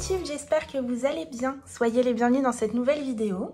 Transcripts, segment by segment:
YouTube, j'espère que vous allez bien. Soyez les bienvenus dans cette nouvelle vidéo.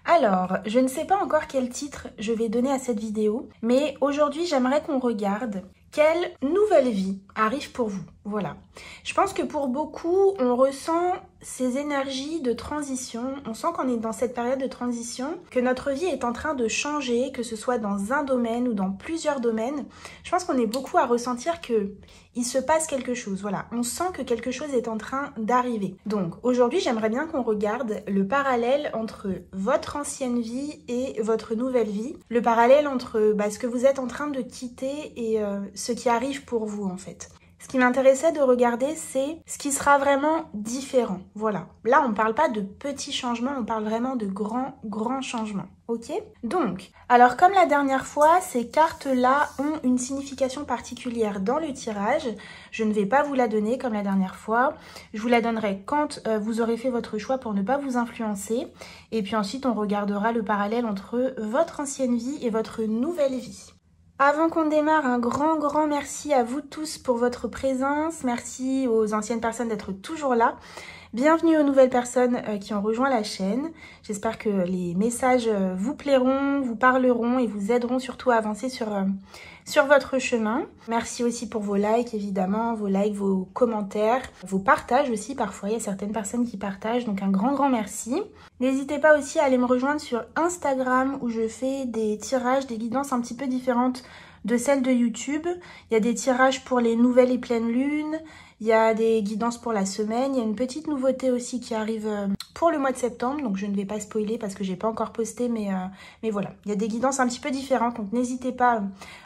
Alors, je ne sais pas encore quel titre je vais donner à cette vidéo, mais aujourd'hui j'aimerais qu'on regarde quelle nouvelle vie arrive pour vous. Voilà. Je pense que pour beaucoup, on ressent ces énergies de transition. On sent qu'on est dans cette période de transition, que notre vie est en train de changer, que ce soit dans un domaine ou dans plusieurs domaines. Je pense qu'on est beaucoup à ressentir que il se passe quelque chose. Voilà, on sent que quelque chose est en train d'arriver. Donc aujourd'hui, j'aimerais bien qu'on regarde le parallèle entre votre ancienne vie et votre nouvelle vie. Le parallèle entre ce que vous êtes en train de quitter et ce qui arrive pour vous en fait. Ce qui m'intéressait de regarder, c'est ce qui sera vraiment différent. Voilà. Là, on ne parle pas de petits changements, on parle vraiment de grands changements. Ok? Donc, alors comme la dernière fois, ces cartes-là ont une signification particulière dans le tirage. Je ne vais pas vous la donner comme la dernière fois. Je vous la donnerai quand vous aurez fait votre choix pour ne pas vous influencer. Et puis ensuite, on regardera le parallèle entre votre ancienne vie et votre nouvelle vie. Avant qu'on démarre, un grand merci à vous tous pour votre présence. Merci aux anciennes personnes d'être toujours là. Bienvenue aux nouvelles personnes qui ont rejoint la chaîne. J'espère que les messages vous plairont, vous parleront et vous aideront surtout à avancer sur votre chemin. Merci aussi pour vos likes, évidemment, vos commentaires, vos partages aussi. Parfois, il y a certaines personnes qui partagent, donc un grand merci. N'hésitez pas aussi à aller me rejoindre sur Instagram où je fais des tirages, des guidances un petit peu différentes de celles de YouTube. Il y a des tirages pour les nouvelles et pleines lunes. Il y a des guidances pour la semaine. Il y a une petite nouveauté aussi qui arrive pour le mois de septembre. Donc je ne vais pas spoiler parce que j'ai pas encore posté. Mais voilà, il y a des guidances un petit peu différentes. Donc n'hésitez pas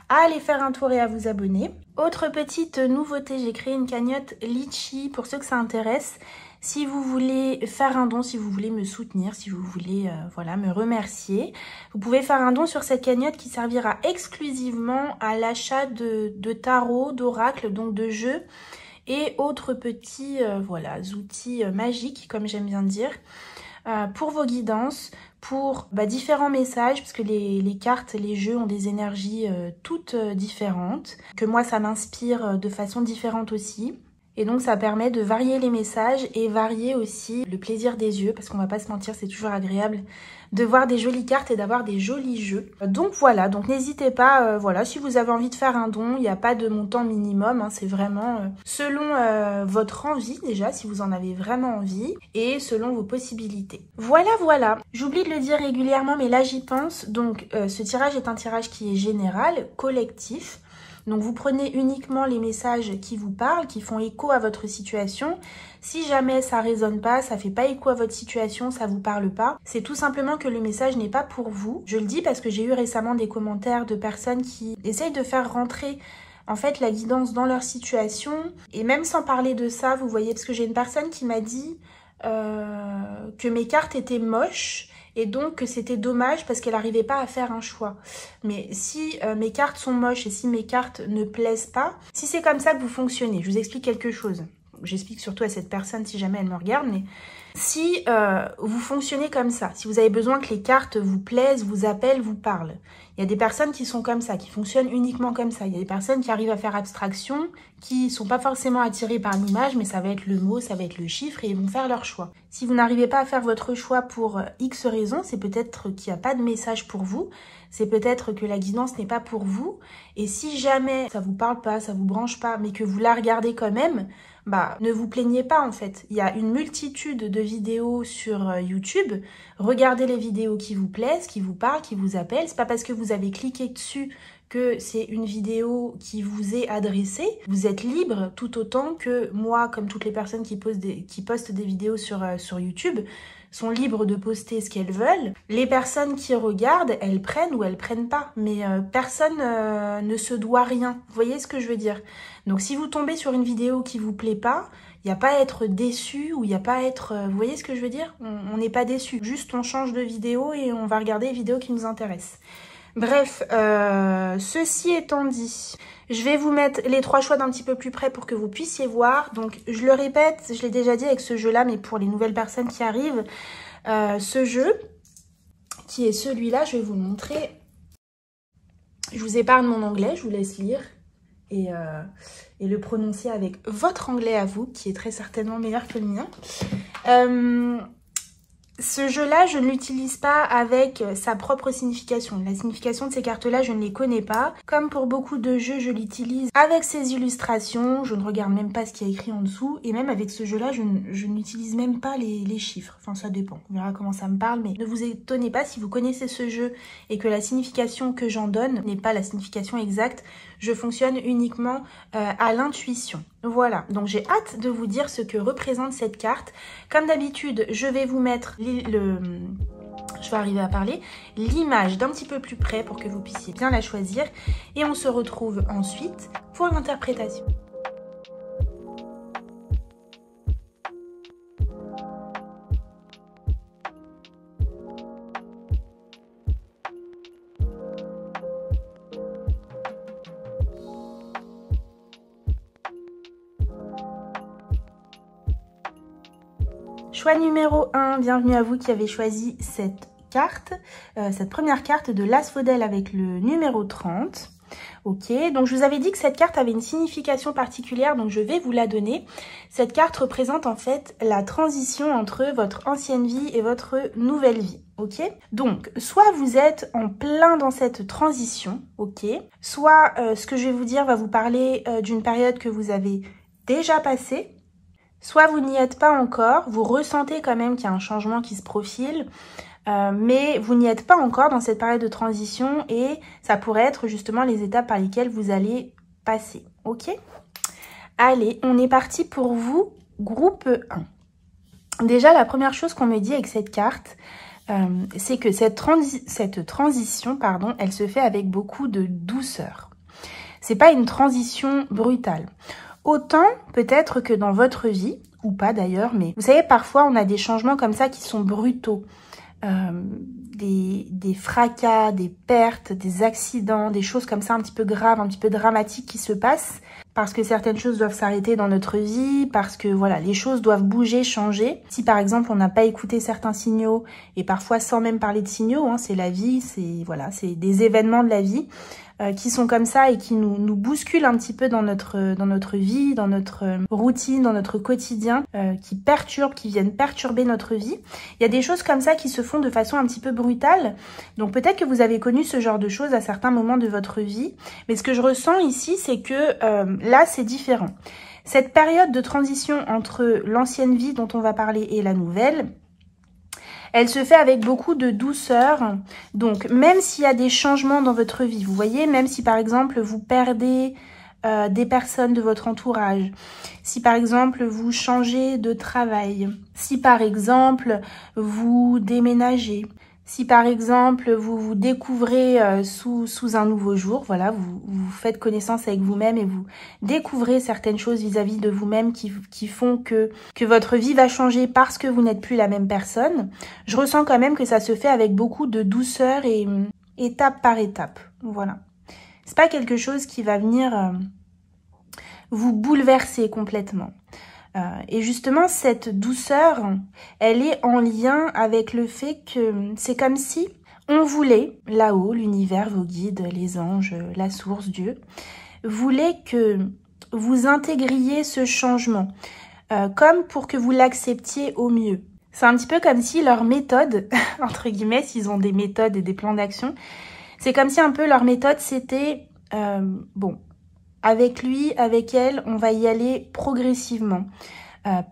à aller faire un tour et à vous abonner. Autre petite nouveauté, j'ai créé une cagnotte Litchi pour ceux que ça intéresse. Si vous voulez faire un don, si vous voulez me soutenir, si vous voulez me remercier, vous pouvez faire un don sur cette cagnotte qui servira exclusivement à l'achat de tarot, d'oracle, donc de jeux et autres petits outils magiques, comme j'aime bien dire, pour vos guidances, pour différents messages, parce que les cartes, les jeux ont des énergies toutes différentes, que moi ça m'inspire de façon différente aussi. Et donc ça permet de varier les messages et varier aussi le plaisir des yeux, parce qu'on va pas se mentir, c'est toujours agréable de voir des jolies cartes et d'avoir des jolis jeux. Donc voilà, donc n'hésitez pas, si vous avez envie de faire un don, il n'y a pas de montant minimum, hein, c'est vraiment selon votre envie déjà, si vous en avez vraiment envie, et selon vos possibilités. Voilà, j'oublie de le dire régulièrement, mais là j'y pense. Donc ce tirage est un tirage qui est général, collectif. Donc vous prenez uniquement les messages qui vous parlent, qui font écho à votre situation. Si jamais ça résonne pas, ça fait pas écho à votre situation, ça vous parle pas, c'est tout simplement que le message n'est pas pour vous. Je le dis parce que j'ai eu récemment des commentaires de personnes qui essayent de faire rentrer en fait la guidance dans leur situation. Et même sans parler de ça, vous voyez, parce que j'ai une personne qui m'a dit que mes cartes étaient moches. Et donc que c'était dommage parce qu'elle n'arrivait pas à faire un choix. Mais si mes cartes sont moches et si mes cartes ne plaisent pas, si c'est comme ça que vous fonctionnez, je vous explique quelque chose. J'explique surtout à cette personne si jamais elle me regarde, mais si vous fonctionnez comme ça, si vous avez besoin que les cartes vous plaisent, vous appellent, vous parlent, il y a des personnes qui sont comme ça, qui fonctionnent uniquement comme ça. Il y a des personnes qui arrivent à faire abstraction, qui sont pas forcément attirées par l'image, mais ça va être le mot, ça va être le chiffre et ils vont faire leur choix. Si vous n'arrivez pas à faire votre choix pour X raisons, c'est peut-être qu'il n'y a pas de message pour vous, c'est peut-être que la guidance n'est pas pour vous. Et si jamais ça vous parle pas, ça vous branche pas, mais que vous la regardez quand même, ne vous plaignez pas en fait. Il y a une multitude de vidéos sur YouTube. Regardez les vidéos qui vous plaisent, qui vous parlent, qui vous appellent. C'est pas parce que vous avez cliqué dessus que c'est une vidéo qui vous est adressée. Vous êtes libre tout autant que moi, comme toutes les personnes qui postent des vidéos sur YouTube, sont libres de poster ce qu'elles veulent. Les personnes qui regardent, elles prennent ou elles prennent pas. Mais personne ne se doit rien. Vous voyez ce que je veux dire? Donc si vous tombez sur une vidéo qui vous plaît pas, il n'y a pas à être déçu ou il n'y a pas à être... vous voyez ce que je veux dire? On n'est pas déçu. Juste on change de vidéo et on va regarder les vidéos qui nous intéressent. Bref, ceci étant dit, je vais vous mettre les 3 choix d'un petit peu plus près pour que vous puissiez voir. Donc, je le répète, je l'ai déjà dit avec ce jeu-là, mais pour les nouvelles personnes qui arrivent, ce jeu, qui est celui-là, je vais vous le montrer. Je vous épargne mon anglais, je vous laisse lire. et le prononcer avec votre anglais à vous, qui est très certainement meilleur que le mien. Ce jeu-là, je ne l'utilise pas avec sa propre signification. La signification de ces cartes-là, je ne les connais pas. Comme pour beaucoup de jeux, je l'utilise avec ses illustrations. Je ne regarde même pas ce qu'il y a écrit en dessous. Et même avec ce jeu-là, je n'utilise même pas les chiffres. Enfin, ça dépend. On verra comment ça me parle. Mais ne vous étonnez pas si vous connaissez ce jeu et que la signification que j'en donne n'est pas la signification exacte. Je fonctionne uniquement à l'intuition. Voilà, donc j'ai hâte de vous dire ce que représente cette carte. Comme d'habitude, je vais vous mettre je vais arriver à parler, l'image d'un petit peu plus près pour que vous puissiez bien la choisir. Et on se retrouve ensuite pour l'interprétation. Choix numéro 1, bienvenue à vous qui avez choisi cette carte, cette première carte de l'Asphodèle avec le numéro 30. Ok, donc je vous avais dit que cette carte avait une signification particulière, donc je vais vous la donner. Cette carte représente en fait la transition entre votre ancienne vie et votre nouvelle vie. Ok, donc soit vous êtes en plein dans cette transition, ok, soit ce que je vais vous dire va vous parler d'une période que vous avez déjà passée. Soit vous n'y êtes pas encore, vous ressentez quand même qu'il y a un changement qui se profile, mais vous n'y êtes pas encore dans cette période de transition et ça pourrait être justement les étapes par lesquelles vous allez passer. Ok? Allez, on est parti pour vous, groupe 1. Déjà, la première chose qu'on me dit avec cette carte, c'est que cette transition, pardon, elle se fait avec beaucoup de douceur. C'est pas une transition brutale. Autant peut-être que dans votre vie, ou pas d'ailleurs, mais vous savez, parfois on a des changements comme ça qui sont brutaux. Des fracas, des pertes, des accidents, des choses comme ça un petit peu graves, un petit peu dramatiques qui se passent parce que certaines choses doivent s'arrêter dans notre vie, parce que voilà, les choses doivent bouger, changer. Si par exemple on n'a pas écouté certains signaux, et parfois sans même parler de signaux, hein, c'est la vie, c'est voilà, c'est des événements de la vie qui sont comme ça et qui nous bousculent un petit peu dans notre vie, dans notre routine, dans notre quotidien, qui perturbent, qui viennent perturber notre vie. Il y a des choses comme ça qui se font de façon un petit peu brutale. Donc peut-être que vous avez connu ce genre de choses à certains moments de votre vie. Mais ce que je ressens ici, c'est que là, c'est différent. Cette période de transition entre l'ancienne vie dont on va parler et la nouvelle, elle se fait avec beaucoup de douceur. Donc, même s'il y a des changements dans votre vie, vous voyez, même si par exemple vous perdez des personnes de votre entourage, si par exemple vous changez de travail, si par exemple vous déménagez, si par exemple vous vous découvrez sous un nouveau jour, voilà, vous faites connaissance avec vous-même et vous découvrez certaines choses vis-à-vis de vous-même qui font que votre vie va changer parce que vous n'êtes plus la même personne. Je ressens quand même que ça se fait avec beaucoup de douceur et étape par étape. Voilà. C'est pas quelque chose qui va venir vous bouleverser complètement. Et justement, cette douceur, elle est en lien avec le fait que c'est comme si on voulait, là-haut, l'univers, vos guides, les anges, la source, Dieu, voulait que vous intégriez ce changement, comme pour que vous l'acceptiez au mieux. C'est un petit peu comme si leur méthode, entre guillemets, s'ils ont des méthodes et des plans d'action, c'est comme si un peu leur méthode, c'était, bon, avec lui, avec elle, on va y aller progressivement.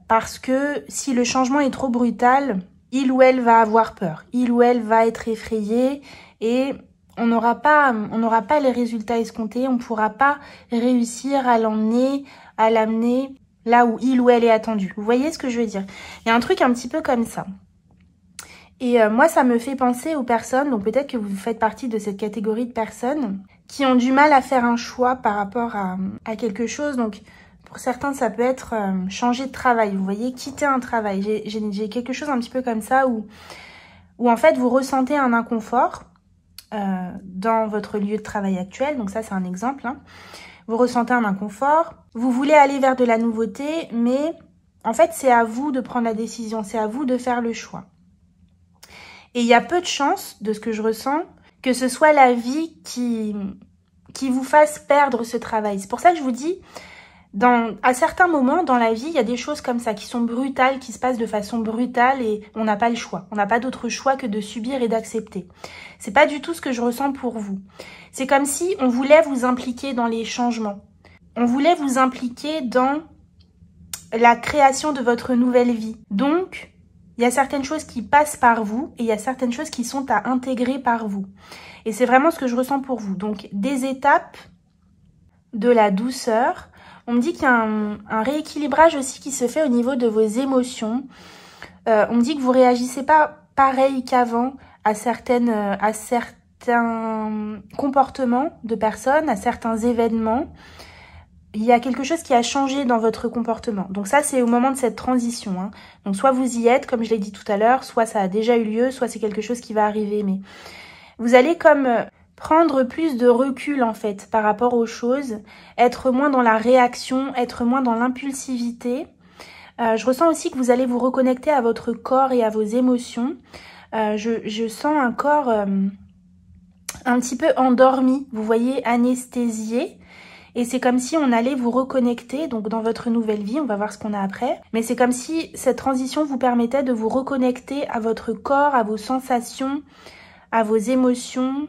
Parce que si le changement est trop brutal, il ou elle va avoir peur. Il ou elle va être effrayé et on n'aura pas les résultats escomptés. On ne pourra pas réussir à l'emmener, à l'amener là où il ou elle est attendu. Vous voyez ce que je veux dire? Il y a un truc un petit peu comme ça. Et moi, ça me fait penser aux personnes, donc peut-être que vous faites partie de cette catégorie de personnes qui ont du mal à faire un choix par rapport à quelque chose. Donc, pour certains, ça peut être changer de travail. Vous voyez, quitter un travail. J'ai quelque chose un petit peu comme ça où en fait, vous ressentez un inconfort dans votre lieu de travail actuel. Donc ça, c'est un exemple. Hein. Vous ressentez un inconfort. Vous voulez aller vers de la nouveauté, mais en fait, c'est à vous de prendre la décision. C'est à vous de faire le choix. Et il y a peu de chances, de ce que je ressens, que ce soit la vie qui qui vous fasse perdre ce travail. C'est pour ça que je vous dis, à certains moments dans la vie, il y a des choses comme ça qui sont brutales, qui se passent de façon brutale et on n'a pas le choix. On n'a pas d'autre choix que de subir et d'accepter. C'est pas du tout ce que je ressens pour vous. C'est comme si on voulait vous impliquer dans les changements. On voulait vous impliquer dans la création de votre nouvelle vie. Donc, il y a certaines choses qui passent par vous et il y a certaines choses qui sont à intégrer par vous. Et c'est vraiment ce que je ressens pour vous. Donc, des étapes, de la douceur. On me dit qu'il y a un rééquilibrage aussi qui se fait au niveau de vos émotions. On me dit que vous réagissez pas pareil qu'avant à certains comportements de personnes, à certains événements. Il y a quelque chose qui a changé dans votre comportement. Donc ça, c'est au moment de cette transition, hein. Donc soit vous y êtes, comme je l'ai dit tout à l'heure, soit ça a déjà eu lieu, soit c'est quelque chose qui va arriver. Mais vous allez comme prendre plus de recul en fait par rapport aux choses, être moins dans la réaction, être moins dans l'impulsivité. Je ressens aussi que vous allez vous reconnecter à votre corps et à vos émotions. Je sens un corps un petit peu endormi, vous voyez, anesthésié. Et c'est comme si on allait vous reconnecter, donc dans votre nouvelle vie, on va voir ce qu'on a après. Mais c'est comme si cette transition vous permettait de vous reconnecter à votre corps, à vos sensations, à vos émotions.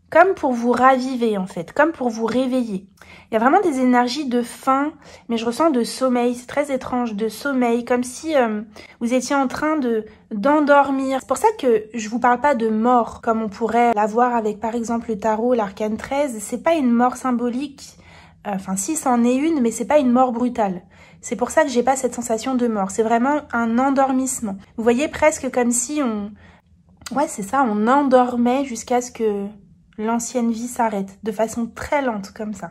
Comme pour vous raviver en fait, comme pour vous réveiller. Il y a vraiment des énergies de faim, mais je ressens de sommeil, c'est très étrange, de sommeil, comme si vous étiez en train d'endormir. C'est pour ça que je vous parle pas de mort, comme on pourrait l'avoir avec par exemple le tarot, l'arcane 13. C'est pas une mort symbolique, enfin si c'en est une, mais c'est pas une mort brutale. C'est pour ça que j'ai pas cette sensation de mort, c'est vraiment un endormissement. Vous voyez presque comme si ouais c'est ça, on endormait jusqu'à ce que l'ancienne vie s'arrête, de façon très lente comme ça.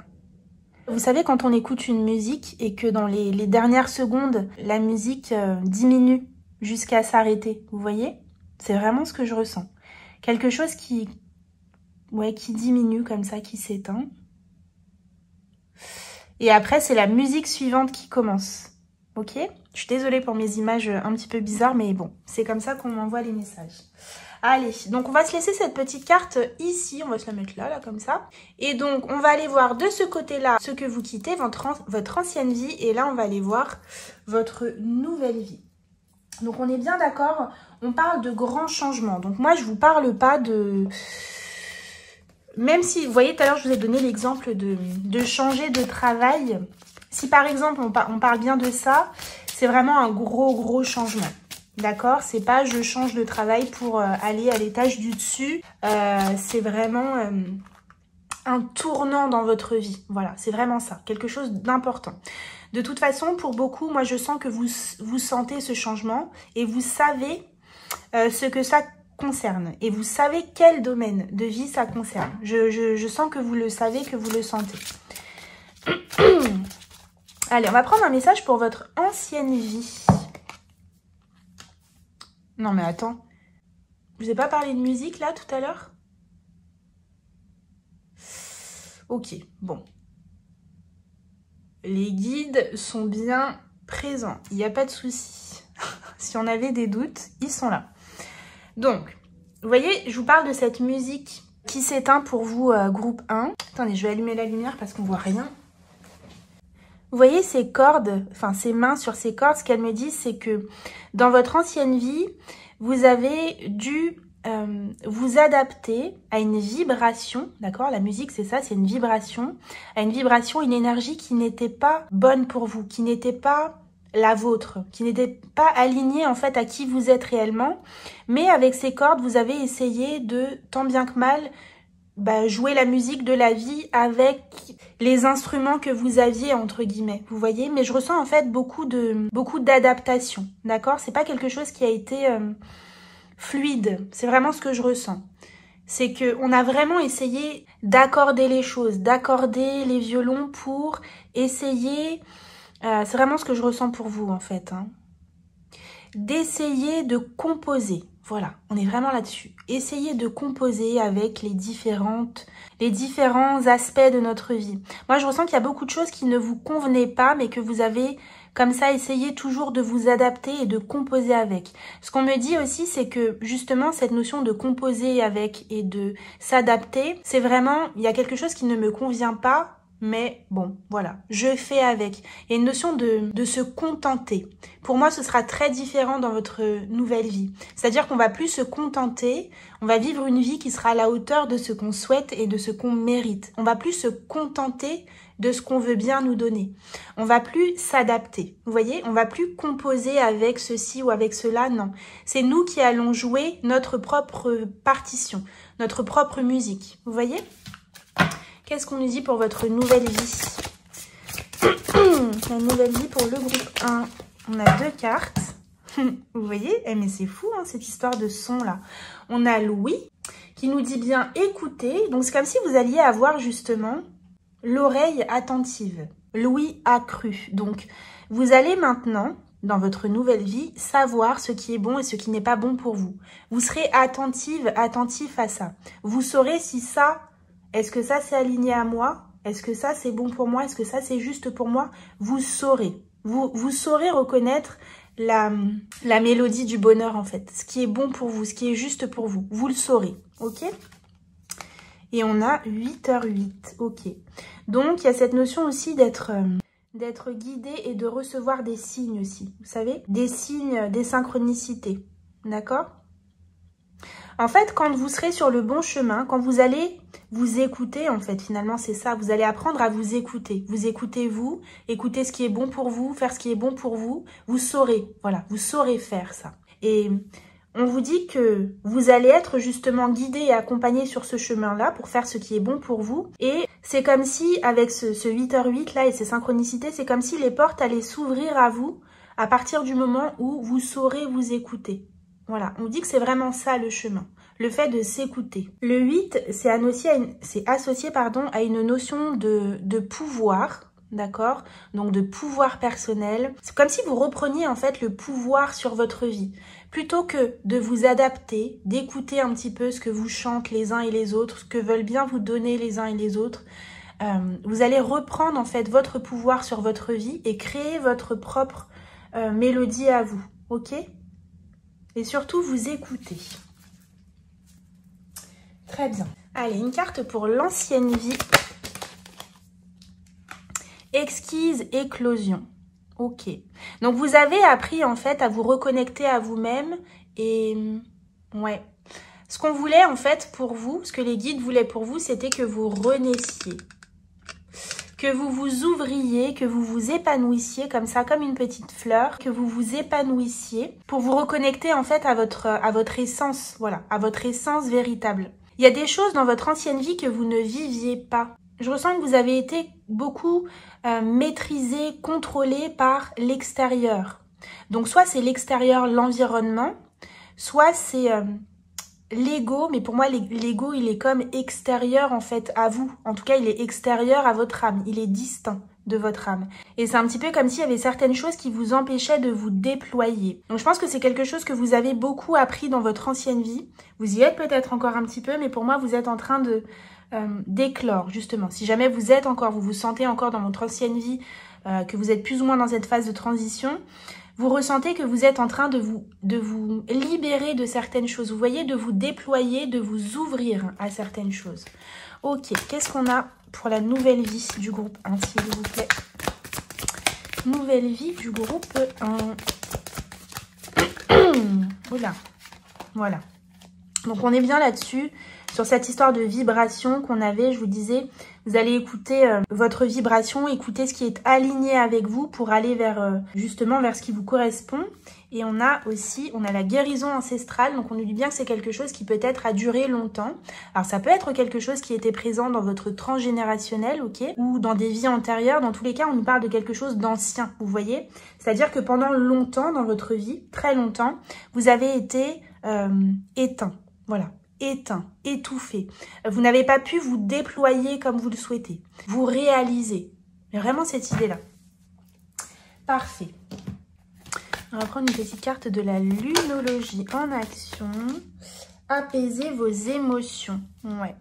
Vous savez quand on écoute une musique et que dans les dernières secondes, la musique diminue jusqu'à s'arrêter, vous voyez? C'est vraiment ce que je ressens. Quelque chose qui diminue comme ça, qui s'éteint. Et après, c'est la musique suivante qui commence. Ok? Je suis désolée pour mes images un petit peu bizarres, mais bon, c'est comme ça qu'on m'envoie les messages. Allez, donc on va se laisser cette petite carte ici, on va se la mettre là, comme ça. Et donc, on va aller voir de ce côté-là ce que vous quittez, votre ancienne vie. Et là, on va aller voir votre nouvelle vie. Donc, on est bien d'accord, on parle de grands changements. Donc, moi, je vous parle pas de... Même si, vous voyez, tout à l'heure, je vous ai donné l'exemple de changer de travail. Si, par exemple, on parle bien de ça, c'est vraiment un gros changement. D'accord, c'est pas je change de travail pour aller à l'étage du dessus. C'est vraiment un tournant dans votre vie. Voilà, c'est vraiment ça, quelque chose d'important. De toute façon, pour beaucoup, moi je sens que vous sentez ce changement et vous savez ce que ça concerne. Et vous savez quel domaine de vie ça concerne. Je sens que vous le savez, que vous le sentez. Allez, on va prendre un message pour votre ancienne vie. Non mais attends, je vous ai pas parlé de musique là tout à l'heure? Ok, bon. Les guides sont bien présents, il n'y a pas de souci. Si on avait des doutes, ils sont là. Donc, vous voyez, je vous parle de cette musique qui s'éteint pour vous, groupe 1. Attendez, je vais allumer la lumière parce qu'on voit rien. Vous voyez ces cordes, enfin ces mains sur ces cordes, ce qu'elles me disent, c'est que dans votre ancienne vie, vous avez dû vous adapter à une vibration, d'accord? La musique, c'est ça, c'est une vibration, une énergie qui n'était pas bonne pour vous, qui n'était pas la vôtre, qui n'était pas alignée en fait à qui vous êtes réellement. Mais avec ces cordes, vous avez essayé de, tant bien que mal, jouer la musique de la vie avec les instruments que vous aviez entre guillemets, vous voyez. Mais je ressens en fait beaucoup d'adaptation, d'accord? C'est pas quelque chose qui a été fluide, c'est vraiment ce que je ressens. C'est que on a vraiment essayé d'accorder les choses, d'accorder les violons pour essayer, c'est vraiment ce que je ressens pour vous en fait, hein, d'essayer de composer. Voilà, on est vraiment là-dessus. Essayez de composer avec les différents aspects de notre vie. Moi, je ressens qu'il y a beaucoup de choses qui ne vous convenaient pas, mais que vous avez Comme ça, essayez toujours de vous adapter et de composer avec. Ce qu'on me dit aussi, c'est que justement, cette notion de composer avec et de s'adapter, c'est vraiment, il y a quelque chose qui ne me convient pas, mais bon, voilà, je fais avec. Il y a une notion de se contenter. Pour moi, ce sera très différent dans votre nouvelle vie. C'est-à-dire qu'on va plus se contenter, on va vivre une vie qui sera à la hauteur de ce qu'on souhaite et de ce qu'on mérite. On va plus se contenter de ce qu'on veut bien nous donner. On va plus s'adapter. Vous voyez, on va plus composer avec ceci ou avec cela, non. C'est nous qui allons jouer notre propre partition, notre propre musique. Vous voyez ? Qu'est-ce qu'on nous dit pour votre nouvelle vie? La nouvelle vie pour le groupe 1. On a 2 cartes. Vous voyez? Mais c'est fou, hein, cette histoire de son là. On a Louis qui nous dit bien écouter. Donc c'est comme si vous alliez avoir justement l'oreille attentive. Louis accru. Donc vous allez maintenant, dans votre nouvelle vie, savoir ce qui est bon et ce qui n'est pas bon pour vous. Vous serez attentif à ça. Vous saurez si ça... Est-ce que ça, c'est aligné à moi? Est-ce que ça, c'est bon pour moi? Est-ce que ça, c'est juste pour moi? Vous saurez. Vous saurez reconnaître la mélodie du bonheur, en fait. Ce qui est bon pour vous, ce qui est juste pour vous. Vous le saurez, ok? Et on a 8h08, ok. Donc, il y a cette notion aussi d'être guidé et de recevoir des signes aussi. Vous savez? Des signes, des synchronicités. D'accord? En fait, quand vous serez sur le bon chemin, quand vous allez vous écouter, en fait, finalement, c'est ça. Vous allez apprendre à vous écouter. Vous écoutez vous, écoutez ce qui est bon pour vous, faire ce qui est bon pour vous. Vous saurez, voilà, vous saurez faire ça. Et on vous dit que vous allez être justement guidé et accompagné sur ce chemin-là pour faire ce qui est bon pour vous. Et c'est comme si, avec ce 8h08 là et ces synchronicités, c'est comme si les portes allaient s'ouvrir à vous à partir du moment où vous saurez vous écouter. Voilà, on dit que c'est vraiment ça le chemin, le fait de s'écouter. Le 8, c'est associé à une notion de pouvoir, d'accord? Donc de pouvoir personnel. C'est comme si vous repreniez en fait le pouvoir sur votre vie. Plutôt que de vous adapter, d'écouter un petit peu ce que vous chantent les uns et les autres, ce que veulent bien vous donner les uns et les autres, vous allez reprendre en fait votre pouvoir sur votre vie et créer votre propre mélodie à vous, ok? Et surtout, vous écoutez. Très bien. Allez, une carte pour l'ancienne vie. Exquise éclosion. Ok. Donc, vous avez appris, en fait, à vous reconnecter à vous-même. Et, ouais. Ce qu'on voulait, en fait, pour vous, ce que les guides voulaient pour vous, c'était que vous renaissiez. Que vous vous ouvriez, que vous vous épanouissiez comme ça, comme une petite fleur, que vous vous épanouissiez pour vous reconnecter en fait à votre essence, voilà, à votre essence véritable. Il y a des choses dans votre ancienne vie que vous ne viviez pas. Je ressens que vous avez été beaucoup maîtrisé, contrôlé par l'extérieur. Donc soit c'est l'extérieur, l'environnement, soit c'est... l'ego, mais pour moi, l'ego, il est comme extérieur en fait à vous. En tout cas, il est extérieur à votre âme. Il est distinct de votre âme. Et c'est un petit peu comme s'il y avait certaines choses qui vous empêchaient de vous déployer. Donc je pense que c'est quelque chose que vous avez beaucoup appris dans votre ancienne vie. Vous y êtes peut-être encore un petit peu, mais pour moi, vous êtes en train de d'éclore, justement. Si jamais vous êtes encore, vous vous sentez encore dans votre ancienne vie, que vous êtes plus ou moins dans cette phase de transition, vous ressentez que vous êtes en train de vous libérer de certaines choses. Vous voyez, de vous déployer, de vous ouvrir à certaines choses. Ok, qu'est-ce qu'on a pour la nouvelle vie du groupe 1, s'il vous plaît? Nouvelle vie du groupe 1. Oula, voilà. Donc on est bien là-dessus, sur cette histoire de vibration qu'on avait, je vous disais, vous allez écouter votre vibration, écouter ce qui est aligné avec vous pour aller vers justement vers ce qui vous correspond. Et on a la guérison ancestrale, donc on nous dit bien que c'est quelque chose qui peut-être a duré longtemps. Alors ça peut être quelque chose qui était présent dans votre transgénérationnel, ok, ou dans des vies antérieures. Dans tous les cas, on nous parle de quelque chose d'ancien, vous voyez. C'est-à-dire que pendant longtemps dans votre vie, très longtemps, vous avez été éteint, voilà. Éteint, étouffé. Vous n'avez pas pu vous déployer comme vous le souhaitez. Vous réalisez. Il y a vraiment cette idée-là. Parfait. On va prendre une petite carte de la lunologie en action. Apaiser vos émotions. Ouais.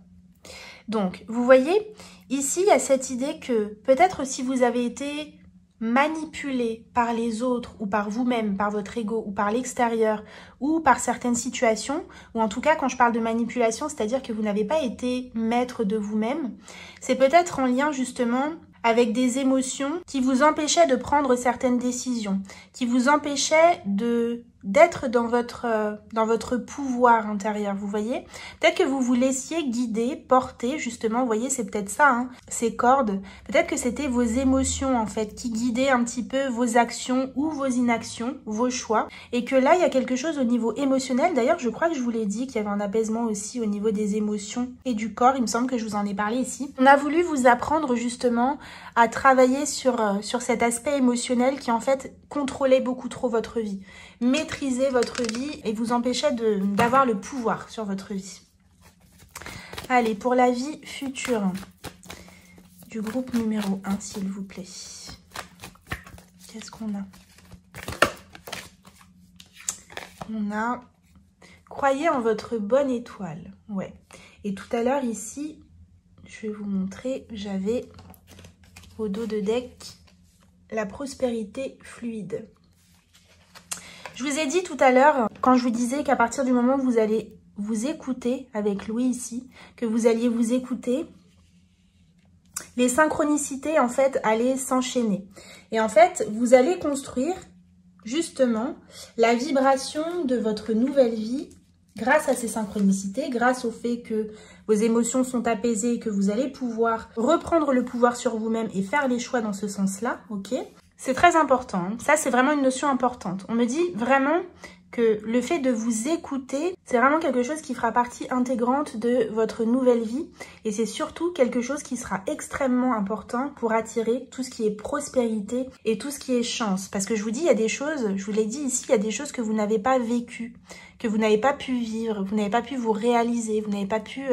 Donc, vous voyez, ici, il y a cette idée que peut-être si vous avez été manipulé par les autres ou par vous-même, par votre ego ou par l'extérieur ou par certaines situations, ou en tout cas quand je parle de manipulation, c'est-à-dire que vous n'avez pas été maître de vous-même, c'est peut-être en lien justement avec des émotions qui vous empêchaient de prendre certaines décisions, qui vous empêchaient d'être dans votre pouvoir intérieur, vous voyez. Peut-être que vous vous laissiez guider, porter, justement, vous voyez, c'est peut-être ça, hein, ces cordes. Peut-être que c'était vos émotions, en fait, qui guidaient un petit peu vos actions ou vos inactions, vos choix. Et que là, il y a quelque chose au niveau émotionnel. D'ailleurs, je crois que je vous l'ai dit, qu'il y avait un apaisement aussi au niveau des émotions et du corps. Il me semble que je vous en ai parlé ici. On a voulu vous apprendre, justement, à travailler sur cet aspect émotionnel qui, en fait, contrôlait beaucoup trop votre vie. Maîtriser votre vie et vous empêchait d'avoir le pouvoir sur votre vie. Allez, pour la vie future du groupe numéro 1, s'il vous plaît. Qu'est-ce qu'on a? On a croyez en votre bonne étoile. Ouais. Et tout à l'heure ici, je vais vous montrer, j'avais au dos de deck la prospérité fluide. Je vous ai dit tout à l'heure, quand je vous disais qu'à partir du moment où vous allez vous écouter, avec Louis ici, que vous alliez vous écouter, les synchronicités, en fait, allaient s'enchaîner. Et en fait, vous allez construire, justement, la vibration de votre nouvelle vie grâce à ces synchronicités, grâce au fait que vos émotions sont apaisées et que vous allez pouvoir reprendre le pouvoir sur vous-même et faire les choix dans ce sens-là, ok ? C'est très important, hein. Ça c'est vraiment une notion importante. On me dit vraiment que le fait de vous écouter, c'est vraiment quelque chose qui fera partie intégrante de votre nouvelle vie. Et c'est surtout quelque chose qui sera extrêmement important pour attirer tout ce qui est prospérité et tout ce qui est chance. Parce que je vous dis, il y a des choses, je vous l'ai dit ici, il y a des choses que vous n'avez pas vécues, que vous n'avez pas pu vivre, vous n'avez pas pu vous réaliser, vous n'avez pas pu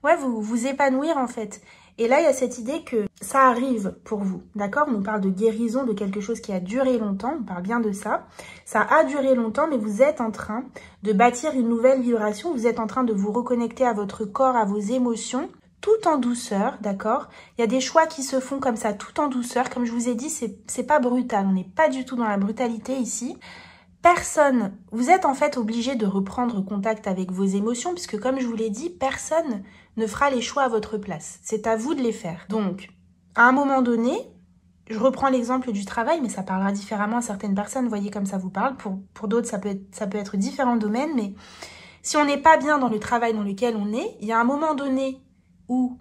vous épanouir en fait. Et là, il y a cette idée que ça arrive pour vous, d'accord? On nous parle de guérison, de quelque chose qui a duré longtemps, on parle bien de ça. Ça a duré longtemps, mais vous êtes en train de bâtir une nouvelle vibration, vous êtes en train de vous reconnecter à votre corps, à vos émotions, tout en douceur, d'accord? Il y a des choix qui se font comme ça, tout en douceur. Comme je vous ai dit, c'est pas brutal, on n'est pas du tout dans la brutalité ici. Personne, vous êtes en fait obligé de reprendre contact avec vos émotions, puisque comme je vous l'ai dit, personne ne fera les choix à votre place. C'est à vous de les faire. Donc, à un moment donné, je reprends l'exemple du travail, mais ça parlera différemment à certaines personnes, vous voyez comme ça vous parle. Pour d'autres, ça peut être différents domaines, mais si on n'est pas bien dans le travail dans lequel on est, il y a un moment donné où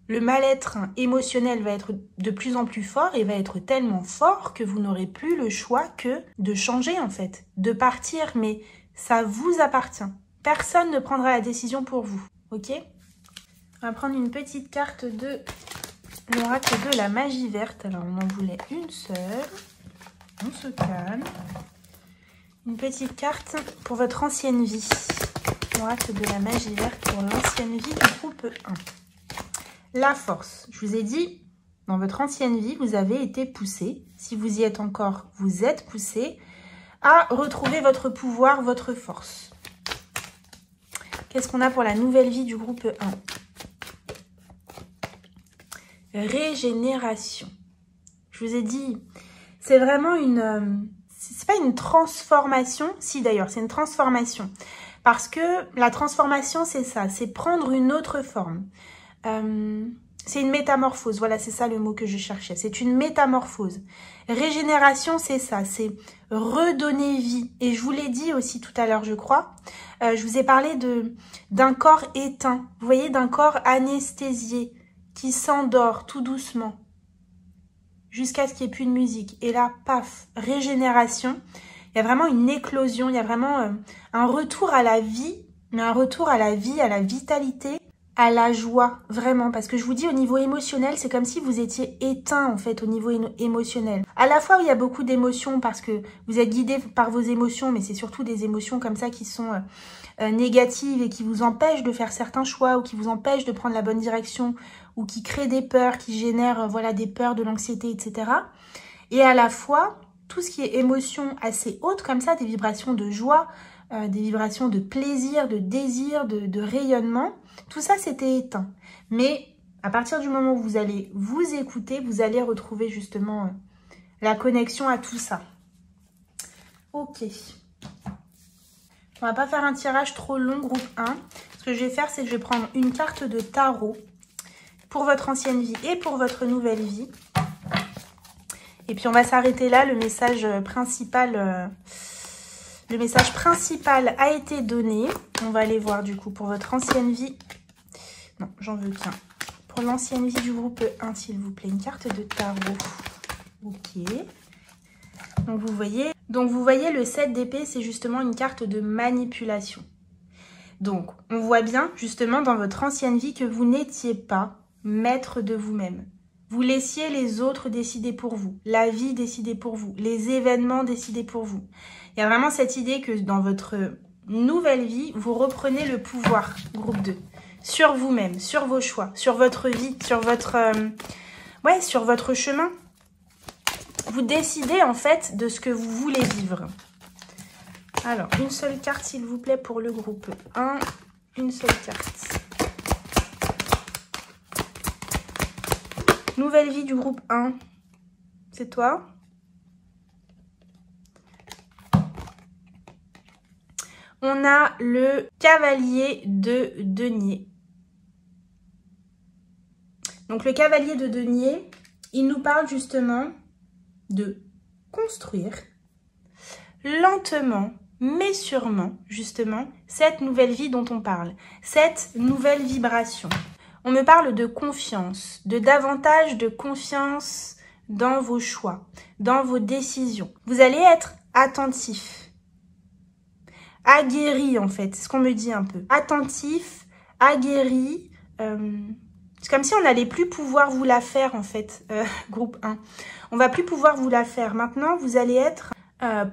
le mal-être émotionnel va être de plus en plus fort et va être tellement fort que vous n'aurez plus le choix que de changer en fait, de partir, mais ça vous appartient. Personne ne prendra la décision pour vous, ok? On va prendre une petite carte de l'oracle de la magie verte. Alors on en voulait une seule, on se calme. Une petite carte pour votre ancienne vie. L'oracle de la magie verte pour l'ancienne vie du groupe 1. La force, je vous ai dit, dans votre ancienne vie, vous avez été poussé. Si vous y êtes encore, vous êtes poussé à retrouver votre pouvoir, votre force. Qu'est-ce qu'on a pour la nouvelle vie du groupe 1? Régénération. Je vous ai dit, c'est vraiment c'est pas une transformation. Si d'ailleurs, c'est une transformation. Parce que la transformation, c'est ça, c'est prendre une autre forme. C'est une métamorphose, voilà, c'est ça le mot que je cherchais. C'est une métamorphose. Régénération, c'est ça, c'est redonner vie. Et je vous l'ai dit aussi tout à l'heure, je crois. Je vous ai parlé d'un corps éteint. Vous voyez, d'un corps anesthésié qui s'endort tout doucement jusqu'à ce qu'il n'y ait plus de musique. Et là, paf, régénération. Il y a vraiment une éclosion, il y a vraiment un retour à la vie, mais un retour à la vie, à la vitalité, à la joie, vraiment. Parce que je vous dis, au niveau émotionnel, c'est comme si vous étiez éteint, en fait, au niveau émotionnel. À la fois, il y a beaucoup d'émotions parce que vous êtes guidé par vos émotions, mais c'est surtout des émotions comme ça qui sont négatives et qui vous empêchent de faire certains choix ou qui vous empêchent de prendre la bonne direction ou qui créent des peurs, qui génèrent voilà, des peurs, de l'anxiété, etc. Et à la fois, tout ce qui est émotion assez haute comme ça, des vibrations de joie, des vibrations de plaisir, de désir, de rayonnement, tout ça c'était éteint. Mais à partir du moment où vous allez vous écouter, vous allez retrouver justement la connexion à tout ça. Ok. On va pas faire un tirage trop long, groupe 1. Ce que je vais faire, c'est que je vais prendre une carte de tarot pour votre ancienne vie et pour votre nouvelle vie. Et puis on va s'arrêter là. Le message principal a été donné. On va aller voir du coup pour votre ancienne vie. Non, j'en veux qu'un. Pour l'ancienne vie du groupe 1, s'il vous plaît, une carte de tarot. Ok. Donc vous voyez le 7 d'épée, c'est justement une carte de manipulation. Donc on voit bien justement dans votre ancienne vie que vous n'étiez pas maître de vous-même. Vous laissiez les autres décider pour vous, la vie décider pour vous, les événements décider pour vous. Il y a vraiment cette idée que dans votre nouvelle vie, vous reprenez le pouvoir, groupe 2, sur vous-même, sur vos choix, sur votre vie, sur votre chemin. Vous décidez en fait de ce que vous voulez vivre. Alors, une seule carte s'il vous plaît pour le groupe 1. Une seule carte. Nouvelle vie du groupe 1. C'est toi? On a le cavalier de denier. Donc le cavalier de denier, il nous parle justement de construire lentement, mais sûrement, justement, cette nouvelle vie dont on parle, cette nouvelle vibration. On me parle de confiance, de davantage de confiance dans vos choix, dans vos décisions. Vous allez être attentif, aguerri en fait, c'est ce qu'on me dit un peu. Attentif, aguerri, c'est comme si on n'allait plus pouvoir vous la faire en fait, groupe 1. On va plus pouvoir vous la faire. Maintenant, vous allez être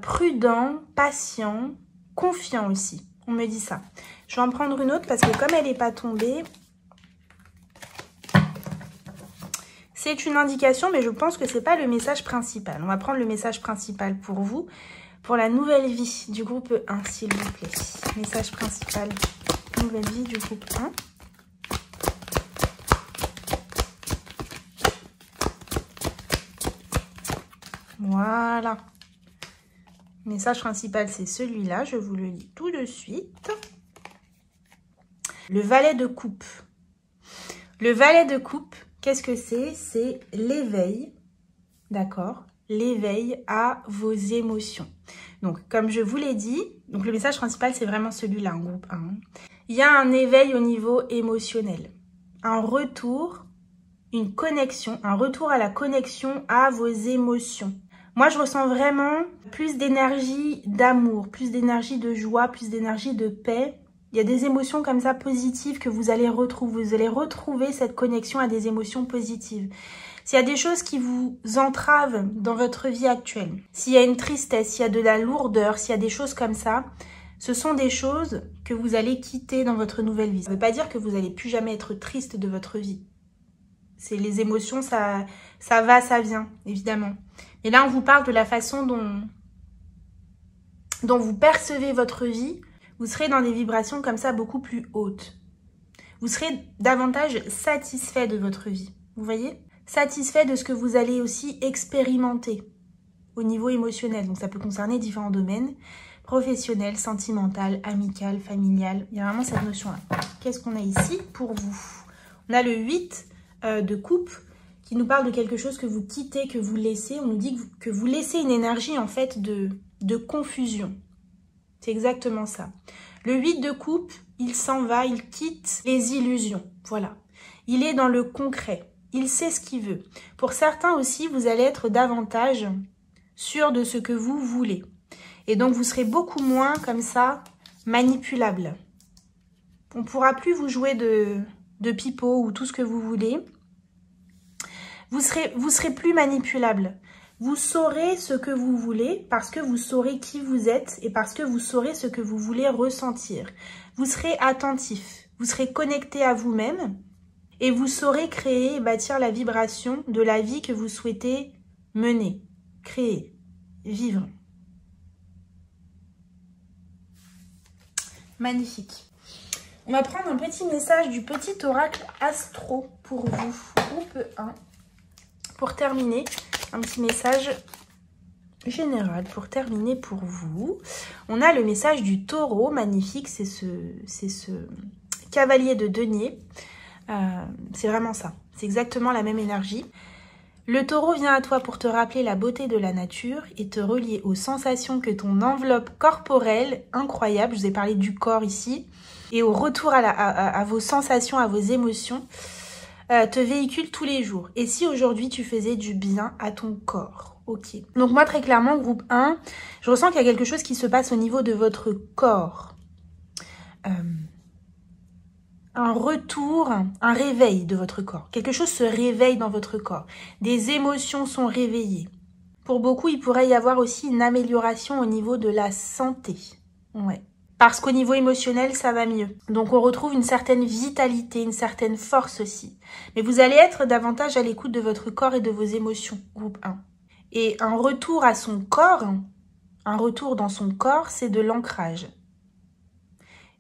prudent, patient, confiant aussi. On me dit ça. Je vais en prendre une autre parce que comme elle n'est pas tombée, c'est une indication, mais je pense que ce n'est pas le message principal. On va prendre le message principal pour vous, pour la nouvelle vie du groupe 1, s'il vous plaît. Message principal, nouvelle vie du groupe 1. Voilà. Message principal, c'est celui-là. Je vous le lis tout de suite. Le valet de coupe. Le valet de coupe, qu'est-ce que c'est? C'est l'éveil, d'accord? L'éveil à vos émotions. Donc, comme je vous l'ai dit, donc le message principal, c'est vraiment celui-là, en groupe 1. Il y a un éveil au niveau émotionnel. Un retour, une connexion, un retour à la connexion à vos émotions. Moi, je ressens vraiment plus d'énergie d'amour, plus d'énergie de joie, plus d'énergie de paix. Il y a des émotions comme ça positives que vous allez retrouver. Vous allez retrouver cette connexion à des émotions positives. S'il y a des choses qui vous entravent dans votre vie actuelle, s'il y a une tristesse, s'il y a de la lourdeur, s'il y a des choses comme ça, ce sont des choses que vous allez quitter dans votre nouvelle vie. Ça ne veut pas dire que vous n'allez plus jamais être triste de votre vie. C'est les émotions, ça va, ça vient, évidemment. Et là, on vous parle de la façon dont vous percevez votre vie. Vous serez dans des vibrations comme ça beaucoup plus hautes. Vous serez davantage satisfait de votre vie. Vous voyez? Satisfait de ce que vous allez aussi expérimenter au niveau émotionnel. Donc ça peut concerner différents domaines. Professionnel, sentimental, amical, familial. Il y a vraiment cette notion-là. Qu'est-ce qu'on a ici pour vous? On a le 8 de coupe qui nous parle de quelque chose que vous quittez, que vous laissez. On nous dit que vous laissez une énergie en fait de confusion. C'est exactement ça. Le 8 de coupe, il s'en va, il quitte les illusions. Voilà. Il est dans le concret. Il sait ce qu'il veut. Pour certains aussi, vous allez être davantage sûr de ce que vous voulez. Et donc, vous serez beaucoup moins comme ça manipulable. On ne pourra plus vous jouer de pipeau ou tout ce que vous voulez. Vous serez plus manipulable. Vous saurez ce que vous voulez parce que vous saurez qui vous êtes et parce que vous saurez ce que vous voulez ressentir. Vous serez attentif, vous serez connecté à vous-même et vous saurez créer et bâtir la vibration de la vie que vous souhaitez mener, créer, vivre. Magnifique. On va prendre un petit message du petit oracle astro pour vous, groupe 1. Pour terminer, un petit message général pour terminer pour vous. On a le message du taureau, magnifique, c'est ce cavalier de denier. C'est vraiment ça, c'est exactement la même énergie. Le taureau vient à toi pour te rappeler la beauté de la nature et te relier aux sensations que ton enveloppe corporelle, incroyable, je vous ai parlé du corps ici, et au retour à vos sensations, à vos émotions, te véhicule tous les jours. Et si aujourd'hui tu faisais du bien à ton corps? Ok. Donc moi très clairement, groupe 1, je ressens qu'il y a quelque chose qui se passe au niveau de votre corps. Un retour, un réveil de votre corps. Quelque chose se réveille dans votre corps. Des émotions sont réveillées. Pour beaucoup, il pourrait y avoir aussi une amélioration au niveau de la santé. Ouais. Parce qu'au niveau émotionnel, ça va mieux. Donc on retrouve une certaine vitalité, une certaine force aussi. Mais vous allez être davantage à l'écoute de votre corps et de vos émotions, groupe 1. Et un retour à son corps, un retour dans son corps, c'est de l'ancrage.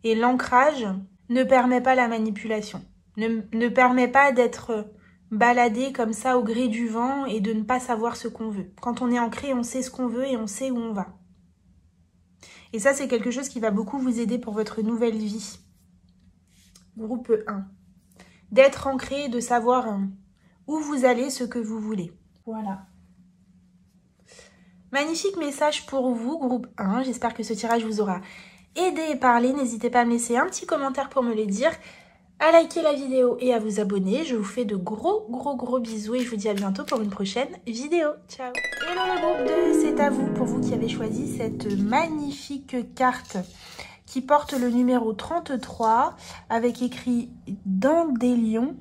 Et l'ancrage ne permet pas la manipulation, ne permet pas d'être baladé comme ça au gré du vent et de ne pas savoir ce qu'on veut. Quand on est ancré, on sait ce qu'on veut et on sait où on va. Et ça, c'est quelque chose qui va beaucoup vous aider pour votre nouvelle vie. Groupe 1. D'être ancré, de savoir où vous allez, ce que vous voulez. Voilà. Magnifique message pour vous, groupe 1. J'espère que ce tirage vous aura aidé et parlé. N'hésitez pas à me laisser un petit commentaire pour me le dire, à liker la vidéo et à vous abonner. Je vous fais de gros bisous et je vous dis à bientôt pour une prochaine vidéo. Ciao. Hello le groupe 2, c'est à vous, pour vous qui avez choisi cette magnifique carte qui porte le numéro 33 avec écrit Dandelion,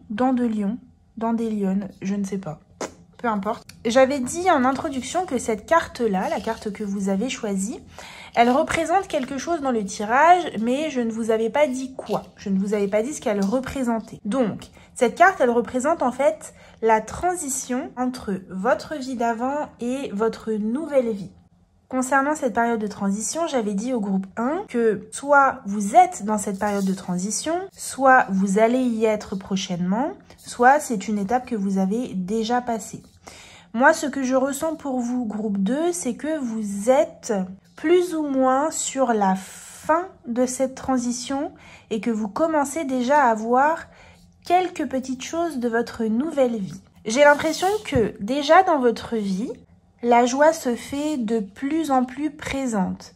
je ne sais pas. Peu importe. J'avais dit en introduction que cette carte-là, la carte que vous avez choisie, elle représente quelque chose dans le tirage, mais je ne vous avais pas dit quoi. Je ne vous avais pas dit ce qu'elle représentait. Donc, cette carte, elle représente en fait la transition entre votre vie d'avant et votre nouvelle vie. Concernant cette période de transition, j'avais dit au groupe 1 que soit vous êtes dans cette période de transition, soit vous allez y être prochainement, soit c'est une étape que vous avez déjà passée. Moi, ce que je ressens pour vous, groupe 2, c'est que vous êtes plus ou moins sur la fin de cette transition et que vous commencez déjà à voir quelques petites choses de votre nouvelle vie. J'ai l'impression que déjà dans votre vie, la joie se fait de plus en plus présente.